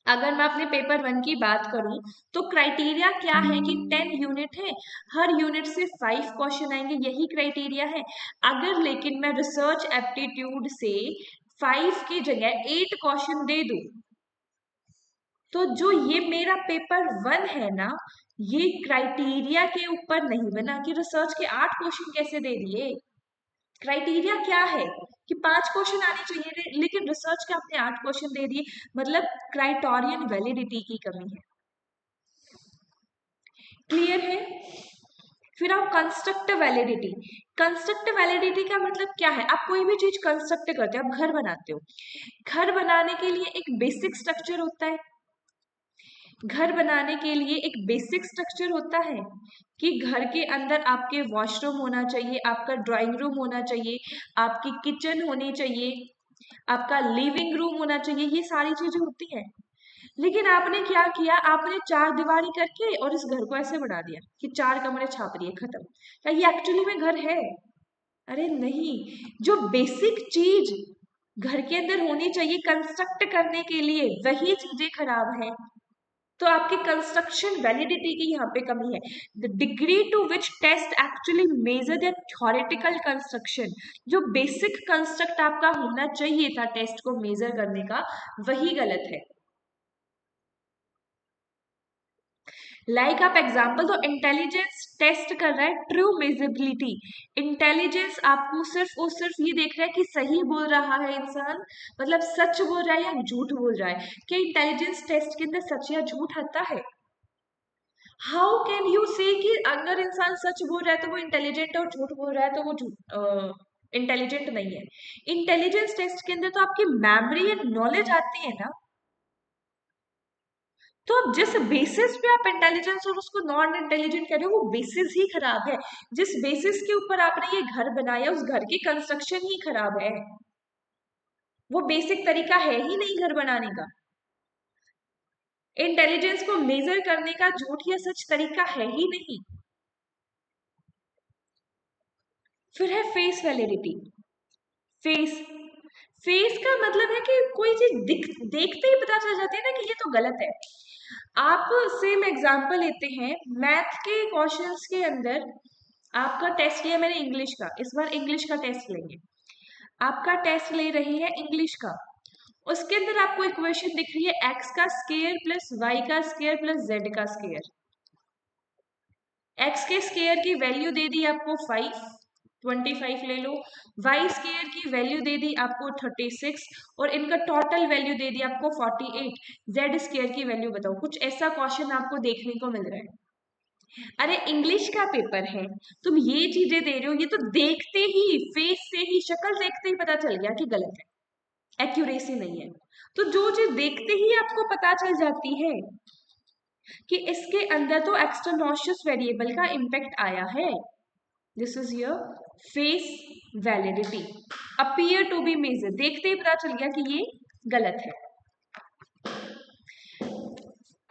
S1: अगर मैं अपने पेपर 1 की बात करूं तो क्राइटेरिया क्या है कि 10 यूनिट है, हर यूनिट से 5 क्वेश्चन आएंगे, यही क्राइटेरिया है। अगर लेकिन मैं रिसर्च एप्टीट्यूड से 5 की जगह 8 क्वेश्चन दे दूं तो जो ये मेरा पेपर 1 है ना, ये क्राइटेरिया के ऊपर नहीं बना कि रिसर्च के 8 क्वेश्चन कैसे दे दिए। क्राइटेरिया क्या है कि 5 क्वेश्चन आने चाहिए लेकिन रिसर्च के आपने 8 क्वेश्चन दे दिए, मतलब क्राइटेरियन वैलिडिटी की कमी है। क्लियर है? फिर आप कंस्ट्रक्ट वैलिडिटी। कंस्ट्रक्ट वैलिडिटी का मतलब क्या है, आप कोई भी चीज कंस्ट्रक्ट करते हो, आप घर बनाते हो, घर बनाने के लिए एक बेसिक स्ट्रक्चर होता है, घर बनाने के लिए एक बेसिक स्ट्रक्चर होता है कि घर के अंदर आपके वॉशरूम होना चाहिए, आपका ड्राइंग रूम होना चाहिए, आपकी किचन होनी चाहिए, आपका लिविंग रूम होना चाहिए, ये सारी चीजें होती हैं। लेकिन आपने क्या किया, आपने चार दीवारी करके और इस घर को ऐसे बढ़ा दिया कि 4 कमरे छाप दिए, खत्म। क्या ये एक्चुअली में घर है? अरे नहीं। जो बेसिक चीज घर के अंदर होनी चाहिए कंस्ट्रक्ट करने के लिए वही चीजें खराब है, तो आपकी कंस्ट्रक्शन वैलिडिटी की यहाँ पे कमी है। The degree to which test actually measure the theoretical construction, जो बेसिक कंस्ट्रक्ट आपका होना चाहिए था टेस्ट को मेजर करने का, वही गलत है। आप एग्जाम्पल तो इंटेलिजेंस टेस्ट कर रहा है ट्रू मेजबिलिटी। इंटेलिजेंस आपको सिर्फ और सिर्फ ये देख रहा है कि सही बोल रहा है इंसान, मतलब सच बोल रहा है या झूठ बोल रहा है। क्या इंटेलिजेंस टेस्ट के अंदर सच या झूठ आता है? हाउ कैन यू से कि अगर इंसान सच बोल रहा है तो वो इंटेलिजेंट है और झूठ बोल रहा है तो वो इंटेलिजेंट नहीं है। इंटेलिजेंस टेस्ट के अंदर तो आपकी मेमोरी एंड नॉलेज आती है ना, तो अब जिस बेसिस पे आप इंटेलिजेंस और उसको नॉन इंटेलिजेंट कह रहे हो वो बेसिस ही खराब है। जिस बेसिस के ऊपर आपने ये घर बनाया उस घर की कंस्ट्रक्शन ही खराब है, वो बेसिक तरीका है ही नहीं घर बनाने का। इंटेलिजेंस को मेजर करने का झूठ या सच तरीका है ही नहीं। फिर है फेस वैलिडिटी। फेस, फेस का मतलब है कि कोई चीज देखते ही पता चल जाती है ना कि ये तो गलत है। आप सेम एग्जांपल लेते हैं मैथ के क्वेश्चंस के अंदर, आपका टेस्ट लिया मैंने इंग्लिश का, इस बार इंग्लिश का टेस्ट लेंगे। आपका टेस्ट ले रही है इंग्लिश का, उसके अंदर आपको इक्वेशन दिख रही है एक्स का स्क्वायर प्लस वाई का स्क्वायर प्लस जेड का स्क्वायर। एक्स के स्क्वायर की वैल्यू दे दी आपको 5, 25 ले लो। वाई स्क्वायर की वैल्यू दे दी आपको 36 और इनका टोटल वैल्यू दे दी आपको 48। जेड स्क्वायर की वैल्यू बताओ। कुछ ऐसा क्वेश्चन आपको देखने को मिल रहा है। अरे इंग्लिश का पेपर है, तुम ये चीजें दे रहे हो, ये तो देखते ही, फेस से ही, शक्ल देखते ही पता चल गया कि गलत है, एक्यूरेसी नहीं है। तो जो चीज देखते ही आपको पता चल जाती है कि इसके अंदर तो एक्सट्रानोशियस वेरिएबल का इम्पैक्ट आया है, this is your face validity. Appear to be measure, देखते ही पता चल गया कि ये गलत है।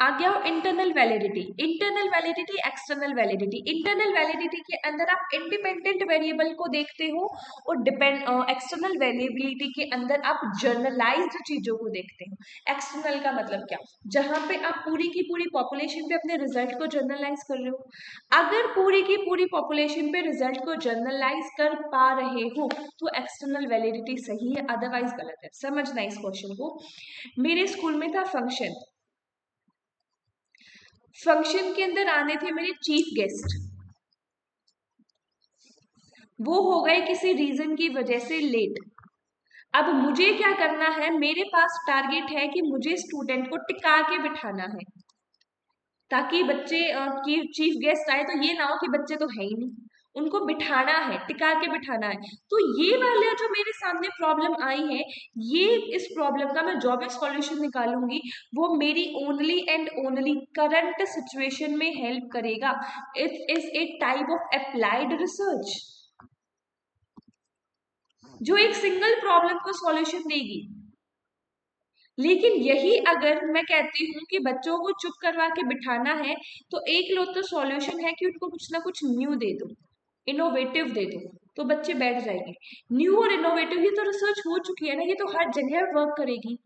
S1: आ गया internal validity. Internal validity, external validity. Internal validity के अंदर आप इंडिपेंडेंट वेरिएबल को देखते हो और एक्सटर्नल वैलिडिटी के अंदर आप जर्नलाइज्ड चीजों को देखते हो। एक्सटर्नल का मतलब क्या, जहां पे आप पूरी की पूरी पॉपुलेशन पे अपने रिजल्ट को जर्नलाइज कर रहे हो। अगर पूरी की पूरी पॉपुलेशन पे रिजल्ट को जर्नलाइज कर पा रहे हो तो एक्सटर्नल वैलिडिटी सही है, अदरवाइज गलत है। समझना इस क्वेश्चन को। मेरे स्कूल में था फंक्शन, फंक्शन के अंदर आने थे मेरे चीफ गेस्ट, वो हो गए किसी रीजन की वजह से लेट। अब मुझे क्या करना है, मेरे पास टारगेट है कि मुझे स्टूडेंट को टिका के बिठाना है ताकि बच्चे की चीफ गेस्ट आए तो ये ना हो कि बच्चे तो है ही नहीं, उनको बिठाना है, टिका के बिठाना है। तो ये वाले जो मेरे सामने प्रॉब्लम आई है, ये इस प्रॉब्लम का मैं जो भी सॉल्यूशन निकालूंगी वो मेरी only and only current situation में हेल्प करेगा। It is a type of applied research जो एक सिंगल प्रॉब्लम को सॉल्यूशन देगी। लेकिन यही अगर मैं कहती हूँ कि बच्चों को चुप करवा के बिठाना है तो एक लो तो सॉल्यूशन है कि उनको कुछ ना कुछ न्यू दे दो, इनोवेटिव दे दो, तो बच्चे बैठ जाएंगे। न्यू और इनोवेटिव ये तो रिसर्च हो चुकी है ना, ये तो हर जगह वर्क करेगी।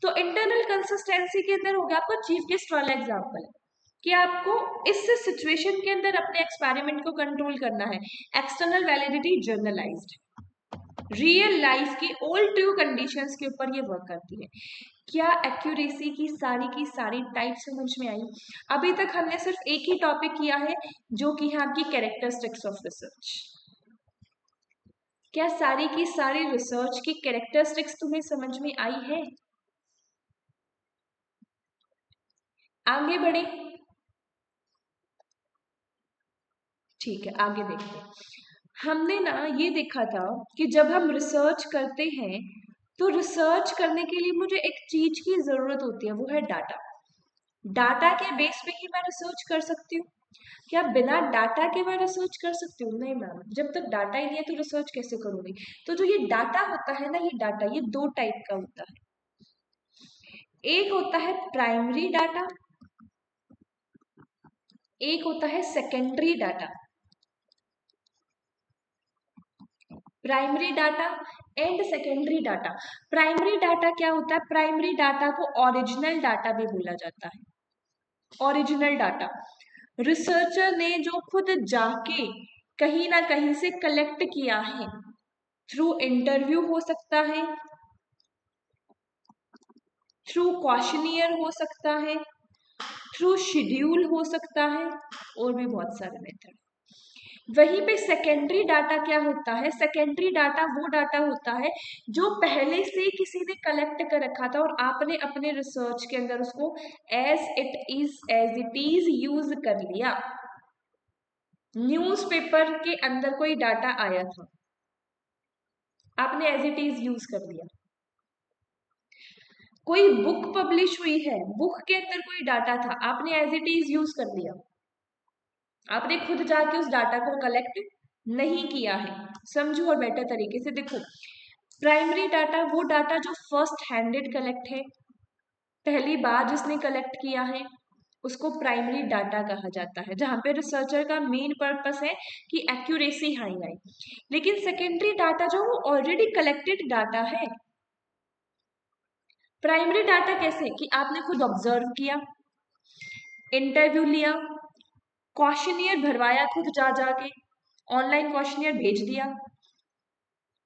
S1: तो इंटरनल कंसिस्टेंसी के अंदर हो गया आपका चीफ गेस्ट वाला एग्जाम्पल कि आपको इस सिचुएशन के अंदर अपने एक्सपेरिमेंट को कंट्रोल करना है। External validity generalised, real life की ऑल ट्रू कंडीशंस के ऊपर ये वर्क करती है। क्या एक्यूरेसी की सारी टाइप समझ में आई? अभी तक हमने सिर्फ एक ही टॉपिक किया है जो कि है आपकी कैरेक्टरिस्टिक्स ऑफ रिसर्च। क्या सारी की सारी रिसर्च की कैरेक्टरिस्टिक्स तुम्हें समझ में आई है? आगे बढ़े, ठीक है आगे देखते हैं। हमने ना ये देखा था कि जब हम रिसर्च करते हैं तो रिसर्च करने के लिए मुझे एक चीज की जरूरत होती है, वो है डाटा। डाटा के बेस पे ही मैं रिसर्च कर सकती हूँ। क्या बिना डाटा के मैं रिसर्च कर सकती हूँ? नहीं मैम, जब तक डाटा ही नहीं है तो रिसर्च कैसे करूंगी? तो जो ये डाटा होता है ना, ये डाटा ये दो टाइप का होता है। एक होता है प्राइमरी डाटा, एक होता है secondary data. Primary data and secondary data. Primary data क्या होता है? प्राइमरी डाटा को ओरिजिनल डाटा भी बोला जाता है। ओरिजिनल डाटा रिसर्चर ने जो खुद जाके कहीं ना कहीं से कलेक्ट किया है, थ्रू इंटरव्यू हो सकता है, थ्रू क्वेश्चनियर हो सकता है, थ्रू शेड्यूल हो सकता है, और भी बहुत सारे मेथड। वहीं पे सेकेंडरी डाटा क्या होता है? सेकेंडरी डाटा वो डाटा होता है जो पहले से किसी ने कलेक्ट कर रखा था और आपने अपने रिसर्च के अंदर उसको एज इट इज यूज कर लिया। न्यूज़पेपर के अंदर कोई डाटा आया था, आपने एज इट इज यूज कर लिया। कोई बुक पब्लिश हुई है, बुक के अंदर कोई डाटा था, आपने एज इट इज यूज कर लिया। आपने खुद जाके उस डाटा को कलेक्ट नहीं किया है। समझो और बेटर तरीके से देखो, प्राइमरी डाटा वो डाटा जो फर्स्ट हैंडेड कलेक्ट है, पहली बार जिसने कलेक्ट किया है, उसको प्राइमरी डाटा कहा जाता है, जहां पे रिसर्चर का मेन पर्पस है कि एक्यूरेसी हाई आए। लेकिन सेकेंडरी डाटा जो वो ऑलरेडी कलेक्टेड डाटा है। प्राइमरी डाटा कैसे कि आपने खुद ऑब्जर्व किया, इंटरव्यू लिया, क्वेश्चनियर भरवाया खुद जा जाके, ऑनलाइन क्वेश्चनियर भेज दिया।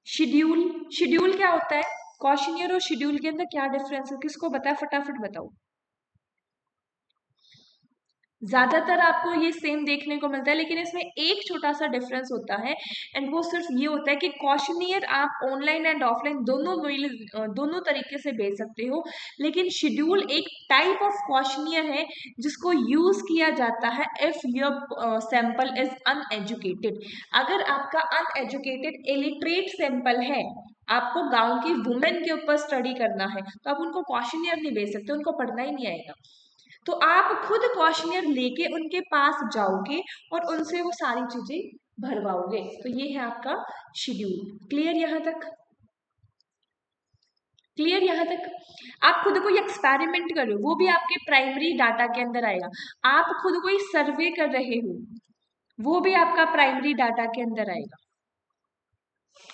S1: शेड्यूल, शेड्यूल क्या होता है? क्वेश्चनियर और शेड्यूल के अंदर क्या डिफरेंस है? किसको बताया, फटाफट बताओ। ज्यादातर आपको ये सेम देखने को मिलता है, लेकिन इसमें एक छोटा सा डिफरेंस होता है, एंड वो सिर्फ ये होता है कि क्वेश्चनियर आप ऑनलाइन एंड ऑफलाइन दोनों तरीके से भेज सकते हो, लेकिन शेड्यूल एक टाइप ऑफ क्वेश्चनियर है जिसको यूज किया जाता है if your sample is uneducated. अगर आपका अनएजुकेटेड इलिटरेट सैंपल है, आपको गांव की वुमेन के ऊपर स्टडी करना है, तो आप उनको क्वेश्चनियर नहीं भेज सकते, उनको पढ़ना ही नहीं आएगा। तो आप खुद क्वेश्चनियर लेके उनके पास जाओगे और उनसे वो सारी चीजें भरवाओगे। तो ये है आपका शेड्यूल। क्लियर यहाँ तक? क्लियर यहाँ तक? आप खुद कोई एक्सपेरिमेंट कर रहे हो, वो भी आपके प्राइमरी डाटा के अंदर आएगा। आप खुद कोई सर्वे कर रहे हो, वो भी आपका प्राइमरी डाटा के अंदर आएगा।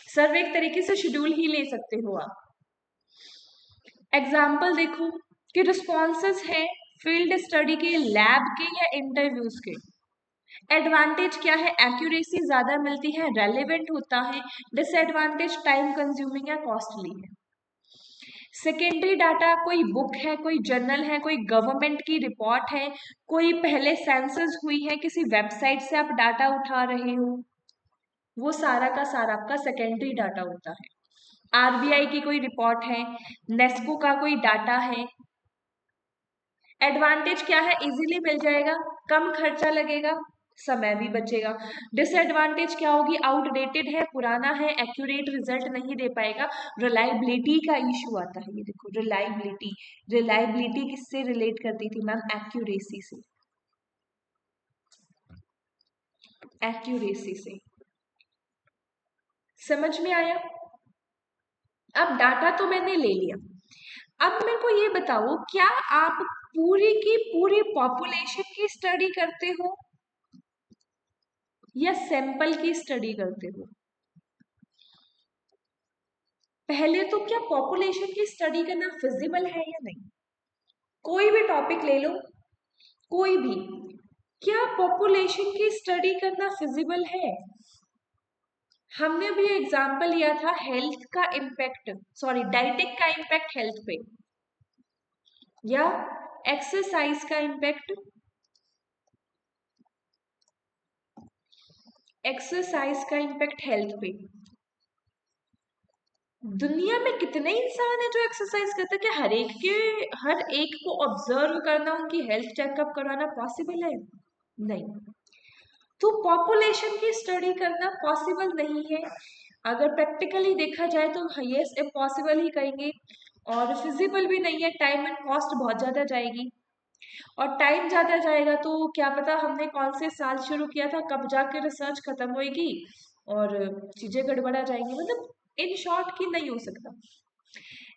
S1: सर्वे एक तरीके से शेड्यूल ही ले सकते हो आप। एग्जाम्पल देखो कि रिस्पॉन्सेज हैं फील्ड स्टडी के, लैब के या इंटरव्यूज के। एडवांटेज क्या है? एक्यूरेसी ज्यादा मिलती है, रेलेवेंट होता है। डिसएडवांटेज टाइम कंज्यूमिंग या कॉस्टली है। सेकेंडरी डाटा कोई बुक है, कोई जर्नल है, कोई गवर्नमेंट की रिपोर्ट है, कोई पहले सेंसस हुई है, किसी वेबसाइट से आप डाटा उठा रहे हो, वो सारा का सारा आपका सेकेंडरी डाटा होता है। आरबीआई की कोई रिपोर्ट है, नेस्को का कोई डाटा है। एडवांटेज क्या है? इजीली मिल जाएगा, कम खर्चा लगेगा, समय भी बचेगा। डिसएडवांटेज क्या होगी? आउटडेटेड है, पुराना है, एक्यूरेट रिजल्ट नहीं दे पाएगा, रिलायबिलिटी का इशू आता है। ये देखो रिलायबिलिटी, रिलायबिलिटी किससे रिलेट करती थी मैम? एक्यूरेसी से, एक्यूरेसी से। समझ में आया? अब डाटा तो मैंने ले लिया, अब मेरे को ये बताओ, क्या आप पूरी की पूरी पॉपुलेशन की स्टडी करते हो या सैंपल की स्टडी करते हो? पहले तो क्या पॉपुलेशन की स्टडी करना फिजिबल है या नहीं? कोई भी टॉपिक ले लो, कोई भी, क्या पॉपुलेशन की स्टडी करना फिजिबल है? हमने अभी एग्जांपल लिया था हेल्थ का इम्पैक्ट, सॉरी डाइटिंग का इम्पैक्ट हेल्थ पे, या एक्सरसाइज का इम्पैक्ट, एक्सरसाइज का इम्पैक्ट हेल्थ पे। दुनिया में कितने इंसान है जो एक्सरसाइज करते हैं? क्या हर एक को ऑब्जर्व करना, उनकी हेल्थ चेकअप करवाना पॉसिबल है? नहीं। तो पॉपुलेशन की स्टडी करना पॉसिबल नहीं है। अगर प्रैक्टिकली देखा जाए तो यस इम्पॉसिबल ही कहेंगे, और फिजिबल भी नहीं है। टाइम एंड कॉस्ट बहुत ज्यादा जाएगी, और टाइम ज्यादा जाएगा तो क्या पता हमने कौन से साल शुरू किया था, कब जाके रिसर्च खत्म होएगी और चीजें गड़बड़ा जाएंगी। मतलब इन शॉर्ट की नहीं हो सकता।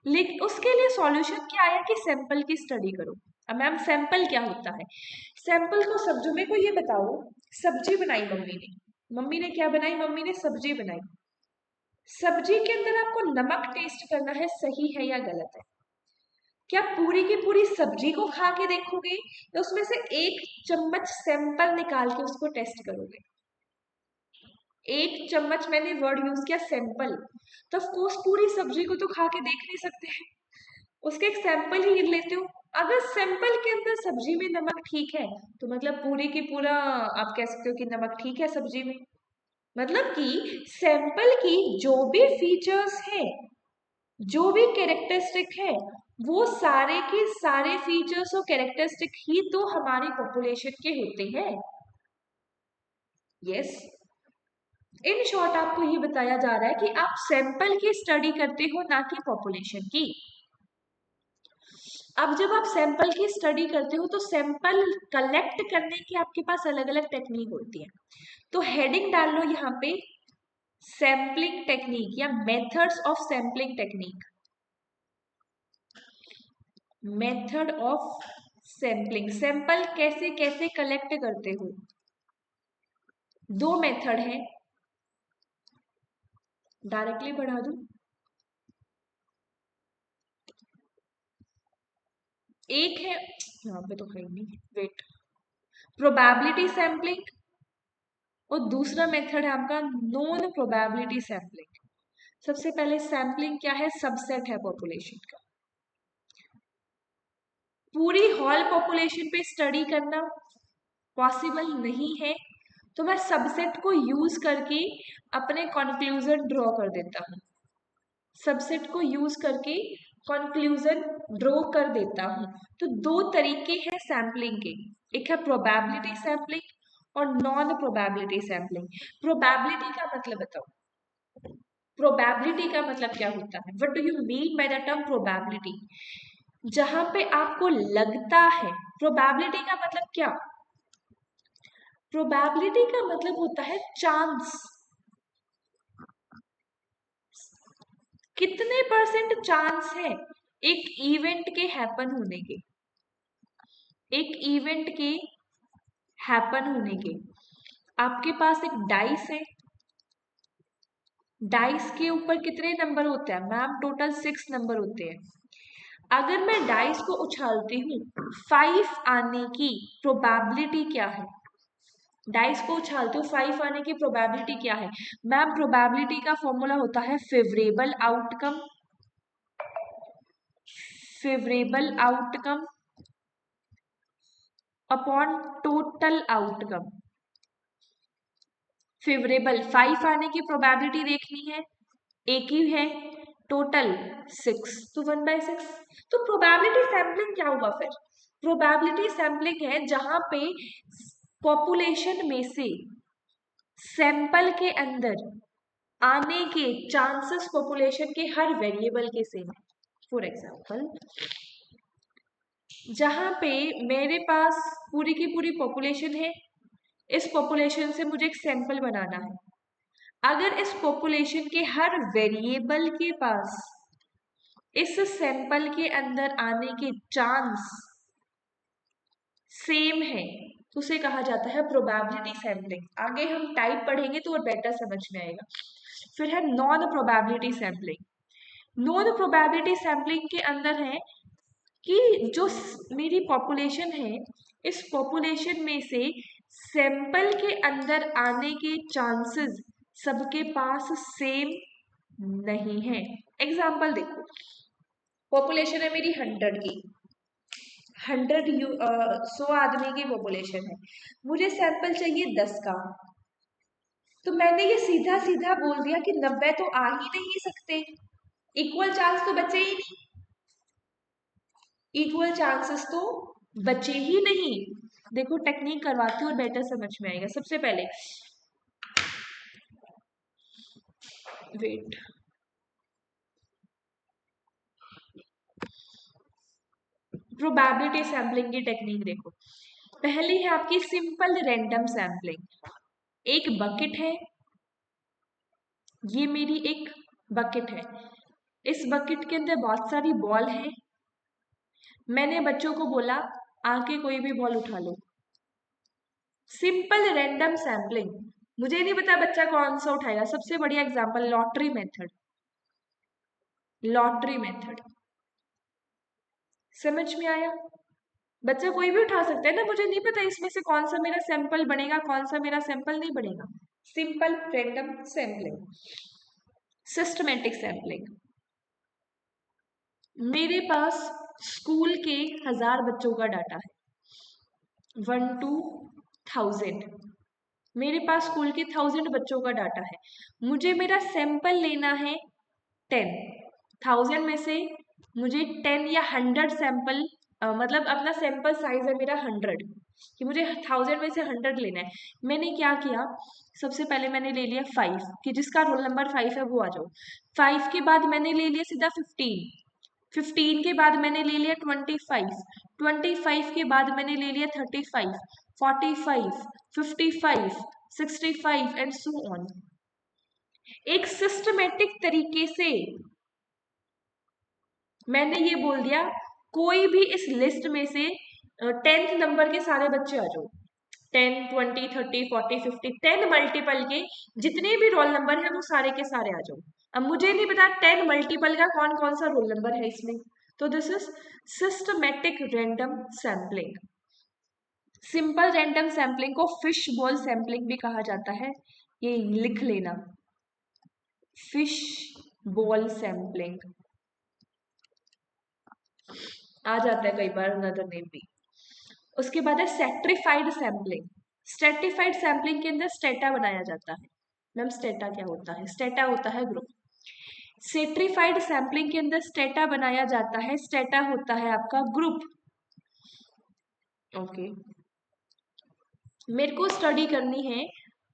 S1: लेकिन उसके लिए सॉल्यूशन क्या आया कि सैंपल की स्टडी करो। अब मैम सैंपल क्या होता है? सैंपल को सब, जो मेरे को ये बताओ, सब्जी बनाई मम्मी ने, मम्मी ने क्या बनाई? मम्मी ने सब्जी बनाई। सब्जी के अंदर आपको नमक टेस्ट करना है, सही है या गलत है? क्या पूरी की पूरी सब्जी को खा के देखोगे या उसमें से एक चम्मच सैंपल निकाल के उसको टेस्ट करोगे? एक चम्मच, मैंने वर्ड यूज किया सैंपल, तो ऑफ कोर्स पूरी सब्जी को तो खा के देख नहीं सकते हैं, उसके एक सैंपल ही लेते हो। अगर सैंपल के अंदर सब्जी में नमक ठीक है, तो मतलब पूरी की पूरा आप कह सकते हो कि नमक ठीक है सब्जी में। मतलब कि सैंपल की जो भी फीचर्स हैं, जो भी कैरेक्टरिस्टिक है, वो सारे के सारे फीचर्स और कैरेक्टरिस्टिक ही तो हमारी पॉपुलेशन के होते हैं। यस, इन शॉर्ट आपको ये बताया जा रहा है कि आप सैंपल की स्टडी करते हो, ना कि पॉपुलेशन की। अब जब आप सैंपल की स्टडी करते हो तो सैंपल कलेक्ट करने की आपके पास अलग अलग टेक्निक होती है। तो हेडिंग डाल लो यहाँ पे, सैम्पलिंग टेक्निक या methods of sampling technique. Method of sampling, sample कैसे कैसे कलेक्ट करते हो? दो मेथड है, डायरेक्टली बढ़ा दूं? एक है, यहाँ पे तो है नहीं, वेट, प्रोबेबिलिटी सैम्पलिंग, और दूसरा मेथड है आपका नॉन प्रोबेबिलिटी सैम्पलिंग। सबसे पहले सैम्पलिंग क्या है? सबसेट है पॉपुलेशन का, पूरी हॉल पॉपुलेशन पे स्टडी करना, पॉसिबल नहीं है, तो मैं सबसेट को यूज करके अपने कंक्लूजन ड्रॉ कर देता हूँ। सबसेट को यूज करके कंक्लूजन ड्रॉ कर देता हूँ। तो दो तरीके हैं सैम्पलिंग के, एक है प्रोबेबिलिटी सैम्पलिंग और नॉन प्रोबेबिलिटी सैम्पलिंग। प्रोबेबिलिटी का मतलब बताओ, प्रोबेबिलिटी का मतलब क्या होता है? What do you mean by the term probability? जहां पे आपको लगता है, प्रोबेबिलिटी का मतलब क्या? प्रोबेबिलिटी का मतलब होता है चांस। कितने परसेंट चांस है एक इवेंट के हैपन होने के, एक इवेंट के हैपन होने के? आपके पास एक डाइस है, डाइस के ऊपर कितने नंबर होते हैं मैम? टोटल 6 नंबर होते हैं। अगर मैं डाइस को उछालती हूँ, 5 आने की प्रोबेबिलिटी क्या है? डाइस को उछालते हो, 5 आने की प्रोबेबिलिटी क्या है मैम? प्रोबेबिलिटी का फॉर्मूला होता है favourable outcome, favourable outcome upon total outcome. Favourable 5 आने की प्रोबेबिलिटी देखनी है, एक ही है, टोटल 6, तो 1/6। तो प्रोबेबिलिटी सैम्पलिंग क्या हुआ फिर? प्रोबेबिलिटी सैम्पलिंग है जहां पे पॉपुलेशन में से सैंपल के अंदर आने के चांसेस पॉपुलेशन के हर वेरिएबल के सेम है। फॉर एग्जाम्पल, जहां पे मेरे पास पूरी की पूरी पॉपुलेशन है, इस पॉपुलेशन से मुझे एक सैंपल बनाना है। अगर इस पॉपुलेशन के हर वेरिएबल के पास इस सैंपल के अंदर आने के चांस सेम है, तो उसे कहा जाता है प्रोबेबिलिटी सैम्पलिंग। आगे हम टाइप पढ़ेंगे तो और बेटर समझ में आएगा। फिर है non probability sampling. Non probability sampling के अंदर है कि जो मेरी पॉपुलेशन है, इस पॉपुलेशन में से सैंपल के अंदर आने के चांसेस सबके पास सेम नहीं है। एग्जाम्पल देखो, पॉपुलेशन है मेरी 100 की, 100 आदमी की पॉपुलेशन है, मुझे सैंपल चाहिए 10 का। तो मैंने ये सीधा सीधा बोल दिया कि 90 तो आ ही नहीं सकते, इक्वल चांस तो बचे ही नहीं, इक्वल चांसेस तो बचे ही नहीं। देखो टेक्निक करवाती हूँ और बेटर समझ में आएगा। सबसे पहले वेट, प्रोबेबिलिटी सैम्पलिंग की टेक्निक देखो। पहली है आपकी सिंपल रैंडम सैम्पलिंग। एक बकेट है, ये मेरी एक बकेट है, इस बकेट के अंदर बहुत सारी बॉल है। मैंने बच्चों को बोला आके कोई भी बॉल उठा लो। सिंपल रैंडम सैम्पलिंग, मुझे नहीं पता बच्चा कौन सा उठाएगा। सबसे बढ़िया example lottery method, lottery method समझ में आया? बच्चा कोई भी उठा सकता है ना, मुझे नहीं पता इसमें से कौन सा मेरा सैंपल बनेगा, कौन सा मेरा सैंपल नहीं बनेगा। Simple random sampling. Systematic sampling, मेरे पास स्कूल के 1000 बच्चों का डाटा है, 1 to 1000। मेरे पास स्कूल के 1000 बच्चों का डाटा है, मुझे मेरा सैंपल लेना है 10। 1000 में से मुझे 10 या 100 सैंपल, मतलब अपना सैंपल साइज है मेरा 100, कि मुझे 1000 में से 100 लेना है। मैंने क्या किया, सबसे पहले मैंने ले लिया 5, कि जिसका रोल नंबर 5 है वो आ जाओ। 5 के बाद मैंने ले लिया सीधा 15, 15 के बाद मैंने ले लिया 25, 25 के बाद मैंने ले लिया 35, 45, 55, 65 एंड सो ऑन। एक सिस्टमेटिक तरीके से मैंने ये बोल दिया कोई भी इस लिस्ट में से 10th नंबर के सारे बच्चे आ जाओ। 10, 20, 30, 40, 50, 10 मल्टीपल के जितने भी रोल नंबर है वो सारे के सारे आ जाओ। अब मुझे नहीं पता 10 मल्टीपल का कौन कौन सा रोल नंबर है इसमें, तो this is systematic random sampling. Simple random sampling को फिश बॉल सैम्पलिंग भी कहा जाता है, ये लिख लेना, फिश बॉल सैम्पलिंग आ जाता है कई बार अनदर नेम भी। उसके बाद है स्ट्रैटिफाइड सैम्पलिंग। स्ट्रैटिफाइड सैम्पलिंग के अंदर स्टेटा बनाया जाता है। मैम स्टेटा क्या होता है? स्टेटा होता है ग्रुप। स्ट्रैटिफाइड सैम्पलिंग के अंदर स्टेटा बनाया जाता है, स्टेटा होता है आपका ग्रुप। ओके, मेरे को स्टडी करनी है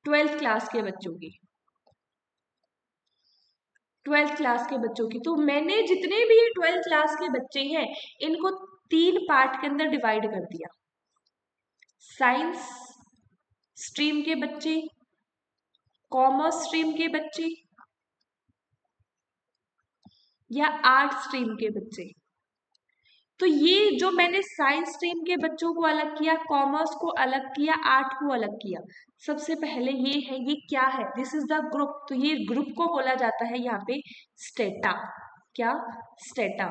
S1: 12th क्लास के बच्चों की। 12th क्लास के बच्चों की, तो मैंने जितने भी 12th क्लास के बच्चे हैं इनको 3 पार्ट के अंदर डिवाइड कर दिया। साइंस स्ट्रीम के बच्चे, कॉमर्स स्ट्रीम के बच्चे या आर्ट स्ट्रीम के बच्चे। तो ये जो मैंने साइंस स्ट्रीम के बच्चों को अलग किया, कॉमर्स को अलग किया, आर्ट को अलग किया, सबसे पहले ये है, ये क्या है? This is the group. तो ये ग्रुप को बोला जाता है यहाँ पे स्टेटा। क्या? स्टेटा।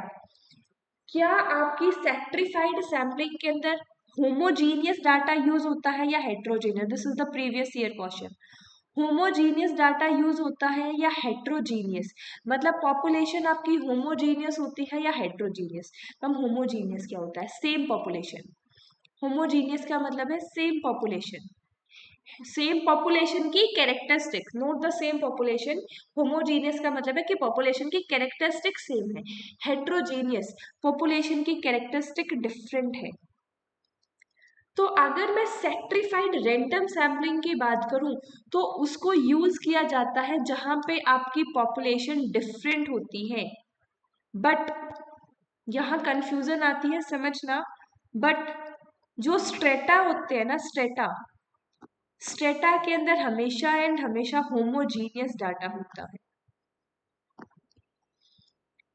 S1: क्या आपकी स्ट्रैटिफाइड सैम्पलिंग के अंदर होमोजीनियस डाटा यूज होता है या heterogeneous? This is the previous year question. Homogeneous data use होता है या हेट्रोजीनियस? मतलब पॉपुलेशन आपकी होमोजीनियस होती है या हेट्रोजीनियस? हम होमोजीनियस क्या होता है? Same population. होमोजीनियस का मतलब है सेम पॉपुलेशन। सेम पॉपुलेशन की characteristics, note the same population. Homogeneous का मतलब है कि पॉपुलेशन की कैरेक्टरिस्टिक सेम है। हेट्रोजीनियस पॉपुलेशन की कैरेक्टरिस्टिक डिफरेंट है। तो अगर मैं सेट्रिफाइड रैंडम सैम्पलिंग की बात करूं तो उसको यूज किया जाता है जहां पे आपकी पॉपुलेशन डिफरेंट होती है। बट यहाँ कंफ्यूजन आती है, समझना। बट जो स्ट्रेटा होते हैं ना, स्ट्रेटा, स्ट्रेटा के अंदर हमेशा एंड हमेशा होमोजीनियस डाटा होता है।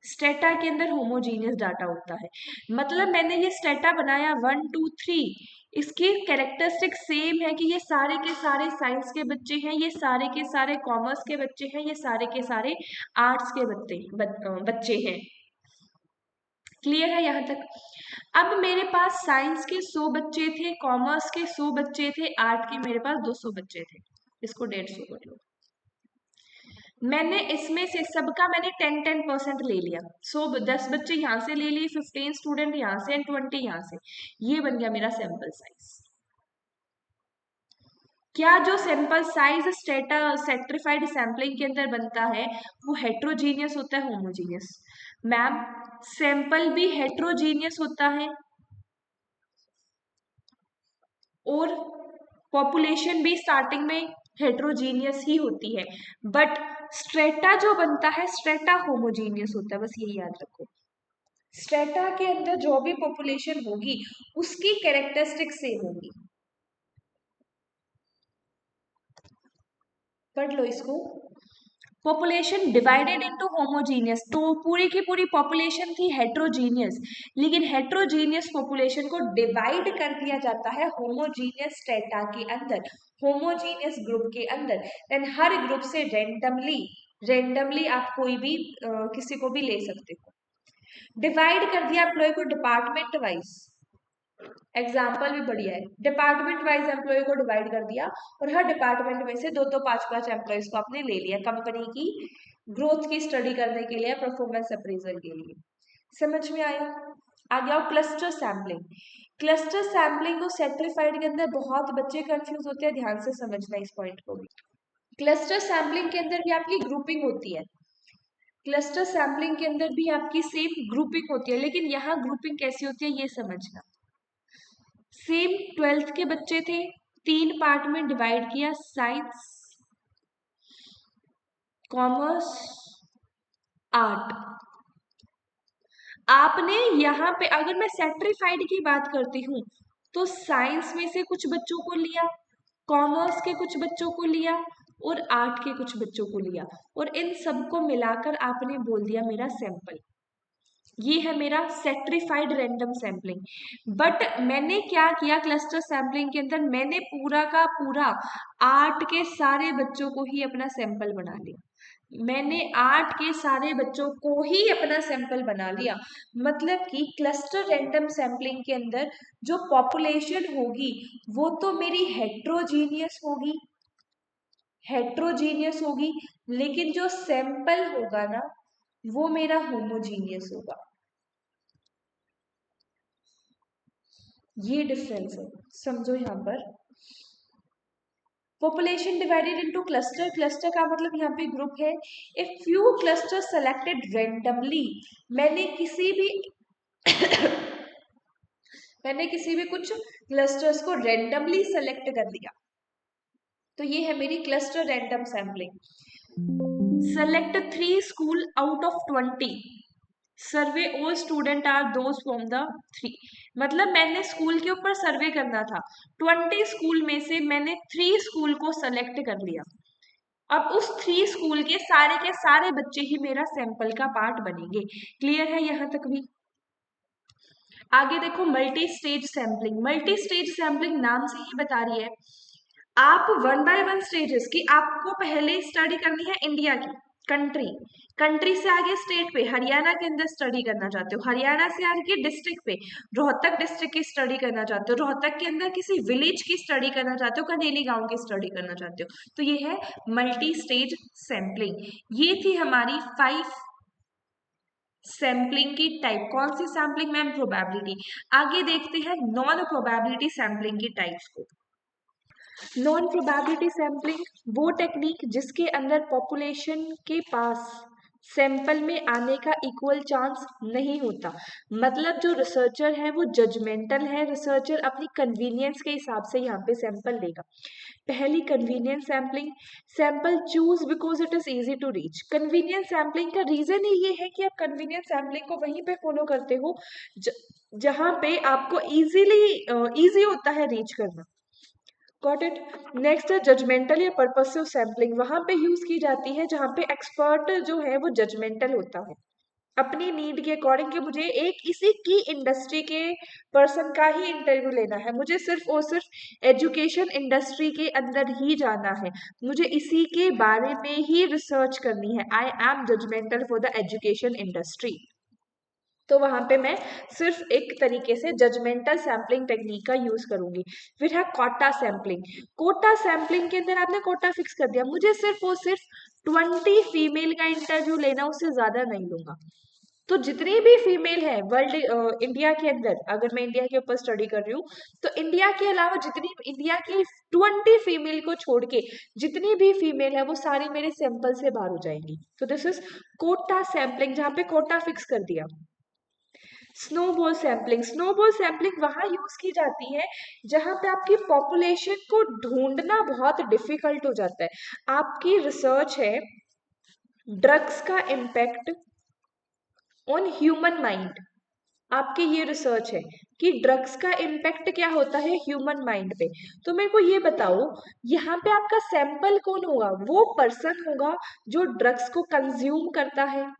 S1: स्टेटा के अंदर होमोजीनियस डाटा होता है। मतलब मैंने ये स्टेटा बनाया 1 2 3, इसकी कैरेक्टरिस्टिक सेम है कि ये सारे के सारे साइंस के बच्चे हैं, ये सारे के सारे कॉमर्स के बच्चे हैं, ये सारे के सारे आर्ट्स के बच्चे हैं। क्लियर है यहाँ तक? अब मेरे पास साइंस के 100 बच्चे थे, कॉमर्स के 100 बच्चे थे, आर्ट के मेरे पास 200 बच्चे थे। इसको 150 कर लो। मैंने इसमें से सबका मैंने 10% ले लिया। 10 बच्चे यहाँ से ले लिए, 15 स्टूडेंट यहाँ से एंड 20 यहाँ से। ये बन गया मेरा सैंपल साइज। क्या जो सैंपल साइज स्टेटा सेट्रिफाइड सैम्पलिंग के अंदर बनता है वो हेट्रोजीनियस होता है, होमोजीनियस? मैम सैंपल भी हेट्रोजीनियस होता है और पॉपुलेशन भी स्टार्टिंग में हेट्रोजीनियस ही होती है। बट स्ट्रेटा जो बनता है, स्ट्रेटा होमोजीनियस होता है, बस यही याद रखो। स्ट्रेटा के अंदर जो भी पॉपुलेशन होगी उसकी कैरेक्टरिस्टिक सेम होगी। पढ़ लो इसको। पॉपुलेशन डिवाइडेड इनटू होमोजीनियस, तो पूरी की पूरी पॉपुलेशन थी हेट्रोजीनियस, लेकिन हेट्रोजीनियस पॉपुलेशन को डिवाइड कर दिया जाता है होमोजीनियस स्ट्रेटा के अंदर, होमोजीनियस ग्रुप के अंदर। देन हर ग्रुप से रेंडमली आप कोई भी किसी को भी ले सकते हो। डिवाइड कर दिया एम्प्लॉय को डिपार्टमेंट वाइज। एग्जाम्पल भी बढ़िया है। डिपार्टमेंट वाइज एम्प्लॉय को डिवाइड कर दिया और हर डिपार्टमेंट में से 2 5 एम्प्लॉयज को आपने ले लिया कंपनी की ग्रोथ की स्टडी करने के लिए, परफॉर्मेंस अप्रेजल के लिए। समझ में आया? आ गया क्लस्टर सैम्पलिंग। क्लस्टर सैम्पलिंग और सेट्रिफाइड के अंदर बहुत बच्चे कंफ्यूज होते हैं, ध्यान से समझना इस पॉइंट को भी। क्लस्टर सैम्पलिंग के अंदर भी आपकी ग्रुपिंग होती है। क्लस्टर सैम्पलिंग के अंदर भी आपकी सेम ग्रुपिंग होती है, लेकिन यहाँ ग्रुपिंग कैसी होती है ये समझना। सेम 12th के बच्चे थे, 3 पार्ट में डिवाइड किया, साइंस, कॉमर्स, आर्ट। आपने यहाँ पे अगर मैं सेट्रिफाइड की बात करती हूँ तो साइंस में से कुछ बच्चों को लिया, कॉमर्स के कुछ बच्चों को लिया और आर्ट के कुछ बच्चों को लिया, और इन सबको मिलाकर आपने बोल दिया मेरा सैंपल। ये है मेरा सेट्रिफाइड रैंडम सैम्पलिंग। बट मैंने क्या किया क्लस्टर सैम्पलिंग के अंदर, मैंने पूरा का पूरा आर्ट के सारे बच्चों को ही अपना सैंपल बना लिया। मैंने आर्ट के सारे बच्चों को ही अपना सैंपल बना लिया। मतलब कि क्लस्टर रैंडम सैम्पलिंग के अंदर जो पॉपुलेशन होगी वो तो मेरी हेट्रोजीनियस होगी, लेकिन जो सैंपल होगा ना वो मेरा होमोजीनियस होगा। ये डिफरेंस है, समझो यहाँ पर। Population divided into cluster, cluster का मतलब यहाँ पे ग्रुप है। If few cluster selected randomly, मैंने किसी भी मैंने किसी भी कुछ क्लस्टर्स को रैंडमली सेलेक्ट कर लिया, तो ये है मेरी cluster random sampling. Select 3 school out of 20, survey all student are those from the 3, मतलब मैंने स्कूल के ऊपर सर्वे करना था, 20 स्कूल में से मैंने 3 स्कूल को सेलेक्ट कर लिया। अब उस 3 स्कूल के सारे बच्चे ही मेरा सैंपल का पार्ट बनेंगे। क्लियर है यहाँ तक भी? आगे देखो multi stage sampling. Multi stage sampling नाम से ही बता रही है, आप 1 बाय 1 स्टेजेस की, आपको पहले स्टडी करनी है इंडिया की, कंट्री, कंट्री से आगे स्टेट पे, हरियाणा के अंदर स्टडी करना चाहते हो, हरियाणा से आगे डिस्ट्रिक्ट पे, रोहतक डिस्ट्रिक्ट की स्टडी करना चाहते हो, रोहतक के अंदर किसी विलेज की स्टडी करना चाहते हो, कनेली गांव की स्टडी करना चाहते हो, तो ये है मल्टी स्टेज सैम्पलिंग। ये थी हमारी 5 सैम्पलिंग की टाइप। कौन सी सैम्पलिंग मैम? प्रोबेबिलिटी। आगे देखते हैं नॉन प्रोबेबिलिटी सैम्पलिंग की टाइप्स को। नॉन प्रोबेबिलिटी सैम्पलिंग वो टेक्निक जिसके अंदर पॉपुलेशन के पास सैंपल में आने का इक्वल चांस नहीं होता, मतलब जो रिसर्चर है वो जजमेंटल है, रिसर्चर अपनी कन्वीनियंस के हिसाब से यहाँ पे सैंपल लेगा। पहली convenience sampling, sample choose because it is easy to reach. Convenience sampling का रीजन ही ये है कि आप कन्वीनियंस सैम्पलिंग को वहीं पे फॉलो करते हो जहां पे आपको इजी होता है रीच करना। Got it. नेक्स्ट है जजमेंटल या पर्पसिव सैम्पलिंग, वहां पे यूज की जाती है जहां पे एक्सपर्ट जो है वो जजमेंटल होता है, अपनी नीड के अकॉर्डिंग कि मुझे एक इसी की इंडस्ट्री के पर्सन का ही इंटरव्यू लेना है, मुझे सिर्फ और सिर्फ एजुकेशन इंडस्ट्री के अंदर ही जाना है, मुझे इसी के बारे में ही रिसर्च करनी है, I am judgemental for the education industry, तो वहां पे मैं सिर्फ एक तरीके से जजमेंटल सैम्पलिंग टेक्निक का यूज करूंगी। फिर है कोटा सैम्पलिंग। कोटा सैम्पलिंग के अंदर आपने कोटा फिक्स कर दिया, मुझे सिर्फ और सिर्फ 20 फीमेल का इंटरव्यू लेना, उससे ज्यादा नहीं लूंगा, तो जितनी भी फीमेल है वर्ल्ड इंडिया के अंदर, अगर मैं इंडिया के ऊपर स्टडी कर रही हूँ तो इंडिया के अलावा जितनी इंडिया की 20 फीमेल को छोड़ के जितनी भी फीमेल है वो सारी मेरे सैंपल से बाहर हो जाएंगी, तो दिस इज कोटा सैम्पलिंग, जहाँ पे कोटा फिक्स कर दिया। स्नोबॉल सैम्पलिंग, स्नोबॉल सैम्पलिंग वहां यूज की जाती है जहां पे आपकी पॉपुलेशन को ढूंढना बहुत डिफिकल्ट हो जाता है। आपकी रिसर्च है ड्रग्स का इम्पैक्ट ऑन ह्यूमन माइंड, आपकी ये रिसर्च है कि ड्रग्स का इम्पैक्ट क्या होता है ह्यूमन माइंड पे, तो मेरे को ये बताओ यहाँ पे आपका सैंपल कौन होगा? वो पर्सन होगा जो ड्रग्स को कंज्यूम करता है।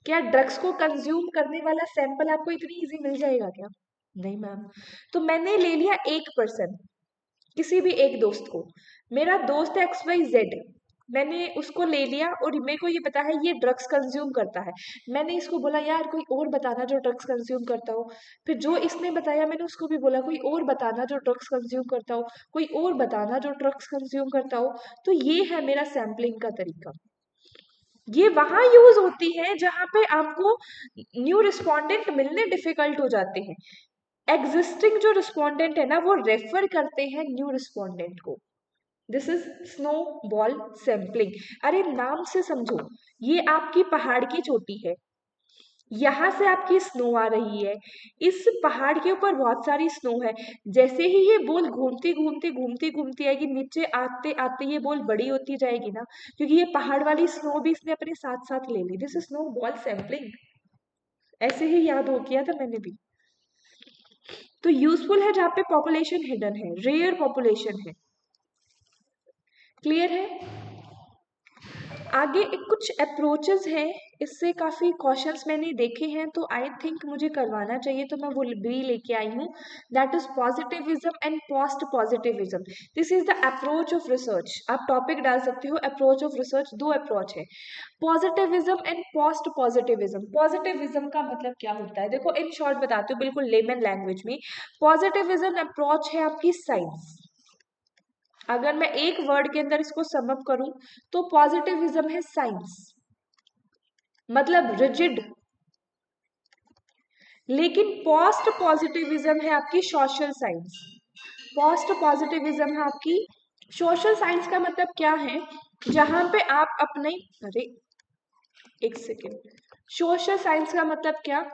S1: क्या ड्रग्स को कंज्यूम करने वाला सैंपल आपको इतनी इजी मिल जाएगा क्या? नहीं मैम। तो मैंने ले लिया एक पर्सन, किसी भी एक दोस्त को, मेरा दोस्त XYZ, मैंने उसको ले लिया और मेरे को ये पता है ये ड्रग्स कंज्यूम करता है, मैंने इसको बोला यार कोई और बताना जो ड्रग्स कंज्यूम करता हो, फिर जो इसने बताया मैंने उसको भी बोला कोई और बताना जो ड्रग्स कंज्यूम करता हो, कोई और बताना जो ड्रग्स कंज्यूम करता हो, तो ये है मेरा सैम्पलिंग का तरीका। ये वहां यूज होती है जहां पे आपको न्यू रिस्पोंडेंट मिलने डिफिकल्ट हो जाते हैं, एग्जिस्टिंग जो रिस्पोंडेंट है ना वो रेफर करते हैं न्यू रिस्पोंडेंट को। This is snowball sampling. अरे नाम से समझो, ये आपकी पहाड़ की चोटी है, यहाँ से आपकी स्नो आ रही है, इस पहाड़ के ऊपर बहुत सारी स्नो है, जैसे ही ये बॉल घूमती घूमती घूमती घूमती आएगी नीचे आते आते ये बॉल बड़ी होती जाएगी ना, क्योंकि ये पहाड़ वाली स्नो भी इसने अपने साथ साथ ले ली, this is snowball sampling. ऐसे ही याद हो किया था मैंने भी। तो यूजफुल है जहाँ पे पॉपुलेशन हिडन है, रेयर पॉपुलेशन है। क्लियर है? आगे एक कुछ अप्रोचेस हैं, इससे काफ़ी क्वेश्चंस मैंने देखे हैं तो आई थिंक मुझे करवाना चाहिए, तो मैं वो भी लेके आई हूँ। That is positivism and post positivism. This is the approach of research, आप टॉपिक डाल सकते हो अप्रोच ऑफ रिसर्च, दो अप्रोच है, positivism and post positivism. Positivism का मतलब क्या होता है, देखो इन शॉर्ट बताती हूँ बिल्कुल लेमन लैंग्वेज में। पॉजिटिविज्म अप्रोच है आपकी साइंस, अगर मैं एक वर्ड के अंदर इसको समअप करूं तो पॉजिटिविज्म है साइंस, मतलब रिजिड लेकिन पोस्ट पॉजिटिविज्म है आपकी सोशल साइंस। पोस्ट पॉजिटिविज्म है आपकी सोशल साइंस। का मतलब क्या है, जहां पे आप अपने, अरे एक सेकेंड, सोशल साइंस का मतलब क्या,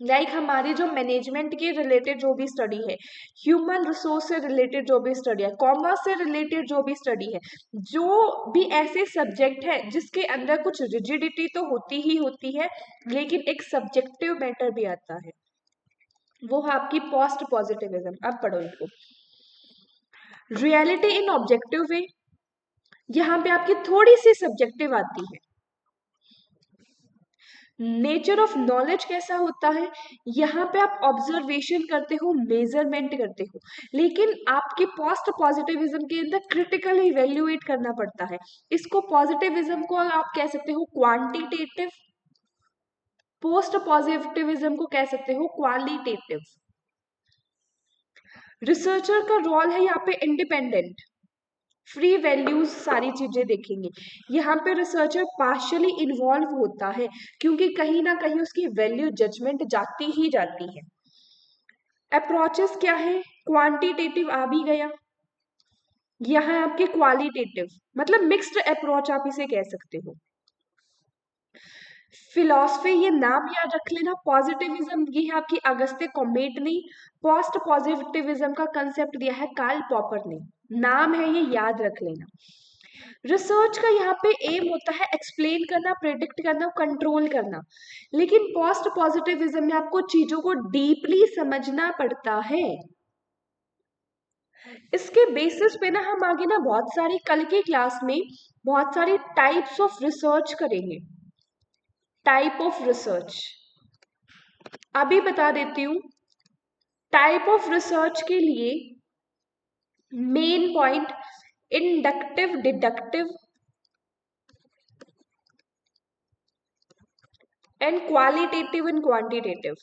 S1: लाइक हमारी जो मैनेजमेंट के रिलेटेड जो भी स्टडी है, ह्यूमन रिसोर्स से रिलेटेड जो भी स्टडी है, कॉमर्स से रिलेटेड जो भी स्टडी है, जो भी ऐसे सब्जेक्ट है जिसके अंदर कुछ रिजिडिटी तो होती ही होती है, लेकिन एक सब्जेक्टिव मैटर भी आता है, वो है आपकी पोस्ट पॉजिटिविज्म। अब पढ़ो इनको। रियलिटी इन ऑब्जेक्टिव वे, यहाँ पे आपकी थोड़ी सी सब्जेक्टिव आती है। नेचर ऑफ नॉलेज कैसा होता है, यहाँ पे आप ऑब्जर्वेशन करते हो, मेजरमेंट करते हो, लेकिन आपकी पोस्ट पॉजिटिविज्म के अंदर क्रिटिकल इवेल्युएट करना पड़ता है। इसको पॉजिटिविज्म को आप कह सकते हो क्वांटिटेटिव, पोस्ट पॉजिटिविज्म को कह सकते हो क्वालिटेटिव। रिसर्चर का रोल है यहाँ पे इंडिपेंडेंट, फ्री वैल्यूज सारी चीजें देखेंगे। यहाँ पे रिसर्चर पार्शियली इन्वॉल्व होता है, क्योंकि कहीं ना कहीं उसकी वैल्यू जजमेंट जाती ही जाती है। अप्रोचेस क्या है, क्वांटिटेटिव आ भी गया, यहाँ आपके क्वालिटेटिव, मतलब मिक्स्ड अप्रोच आप इसे कह सकते हो। फिलॉसफी, ये नाम याद रख लेना, पॉजिटिविज्म ये है आपकी अगस्ते कॉमेट ने, पोस्ट पॉजिटिविज्म का कंसेप्ट दिया है कार्ल पॉपर ने, नाम है ये, याद रख लेना। रिसर्च का यहाँ पे एम होता है एक्सप्लेन करना, प्रेडिक्ट करना, कंट्रोल करना, लेकिन पोस्ट पॉजिटिविज्म में आपको चीजों को डीपली समझना पड़ता है। इसके बेसिस पे ना हम आगे ना बहुत सारी, कल की क्लास में बहुत सारी टाइप्स ऑफ रिसर्च करेंगे। टाइप ऑफ रिसर्च अभी बता देती हूँ। टाइप ऑफ रिसर्च के लिए main point inductive, deductive and qualitative and quantitative,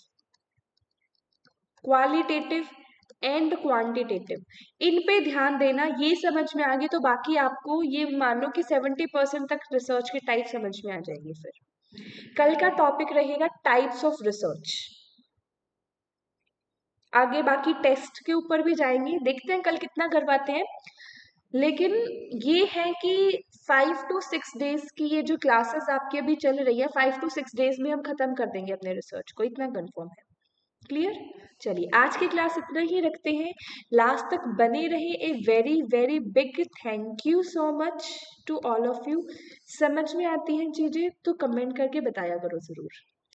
S1: qualitative and quantitative, इन पे ध्यान देना। ये समझ में आ गई तो बाकी आपको ये मान लो कि 70% तक रिसर्च के टाइप समझ में आ जाएंगे। फिर कल का टॉपिक रहेगा टाइप्स ऑफ रिसर्च। आगे बाकी टेस्ट के ऊपर भी जाएंगे, देखते हैं कल कितना करवाते हैं। लेकिन ये है कि 5 to 6 डेज की ये जो क्लासेस आपकी अभी चल रही है, 5 to 6 डेज में हम खत्म कर देंगे अपने रिसर्च को, इतना कंफर्म है। क्लियर? चलिए आज की क्लास इतना ही रखते हैं, लास्ट तक बने रहे। A very very big thank you so much to all of you. समझ में आती हैं चीजें तो कमेंट करके बताया करो जरूर।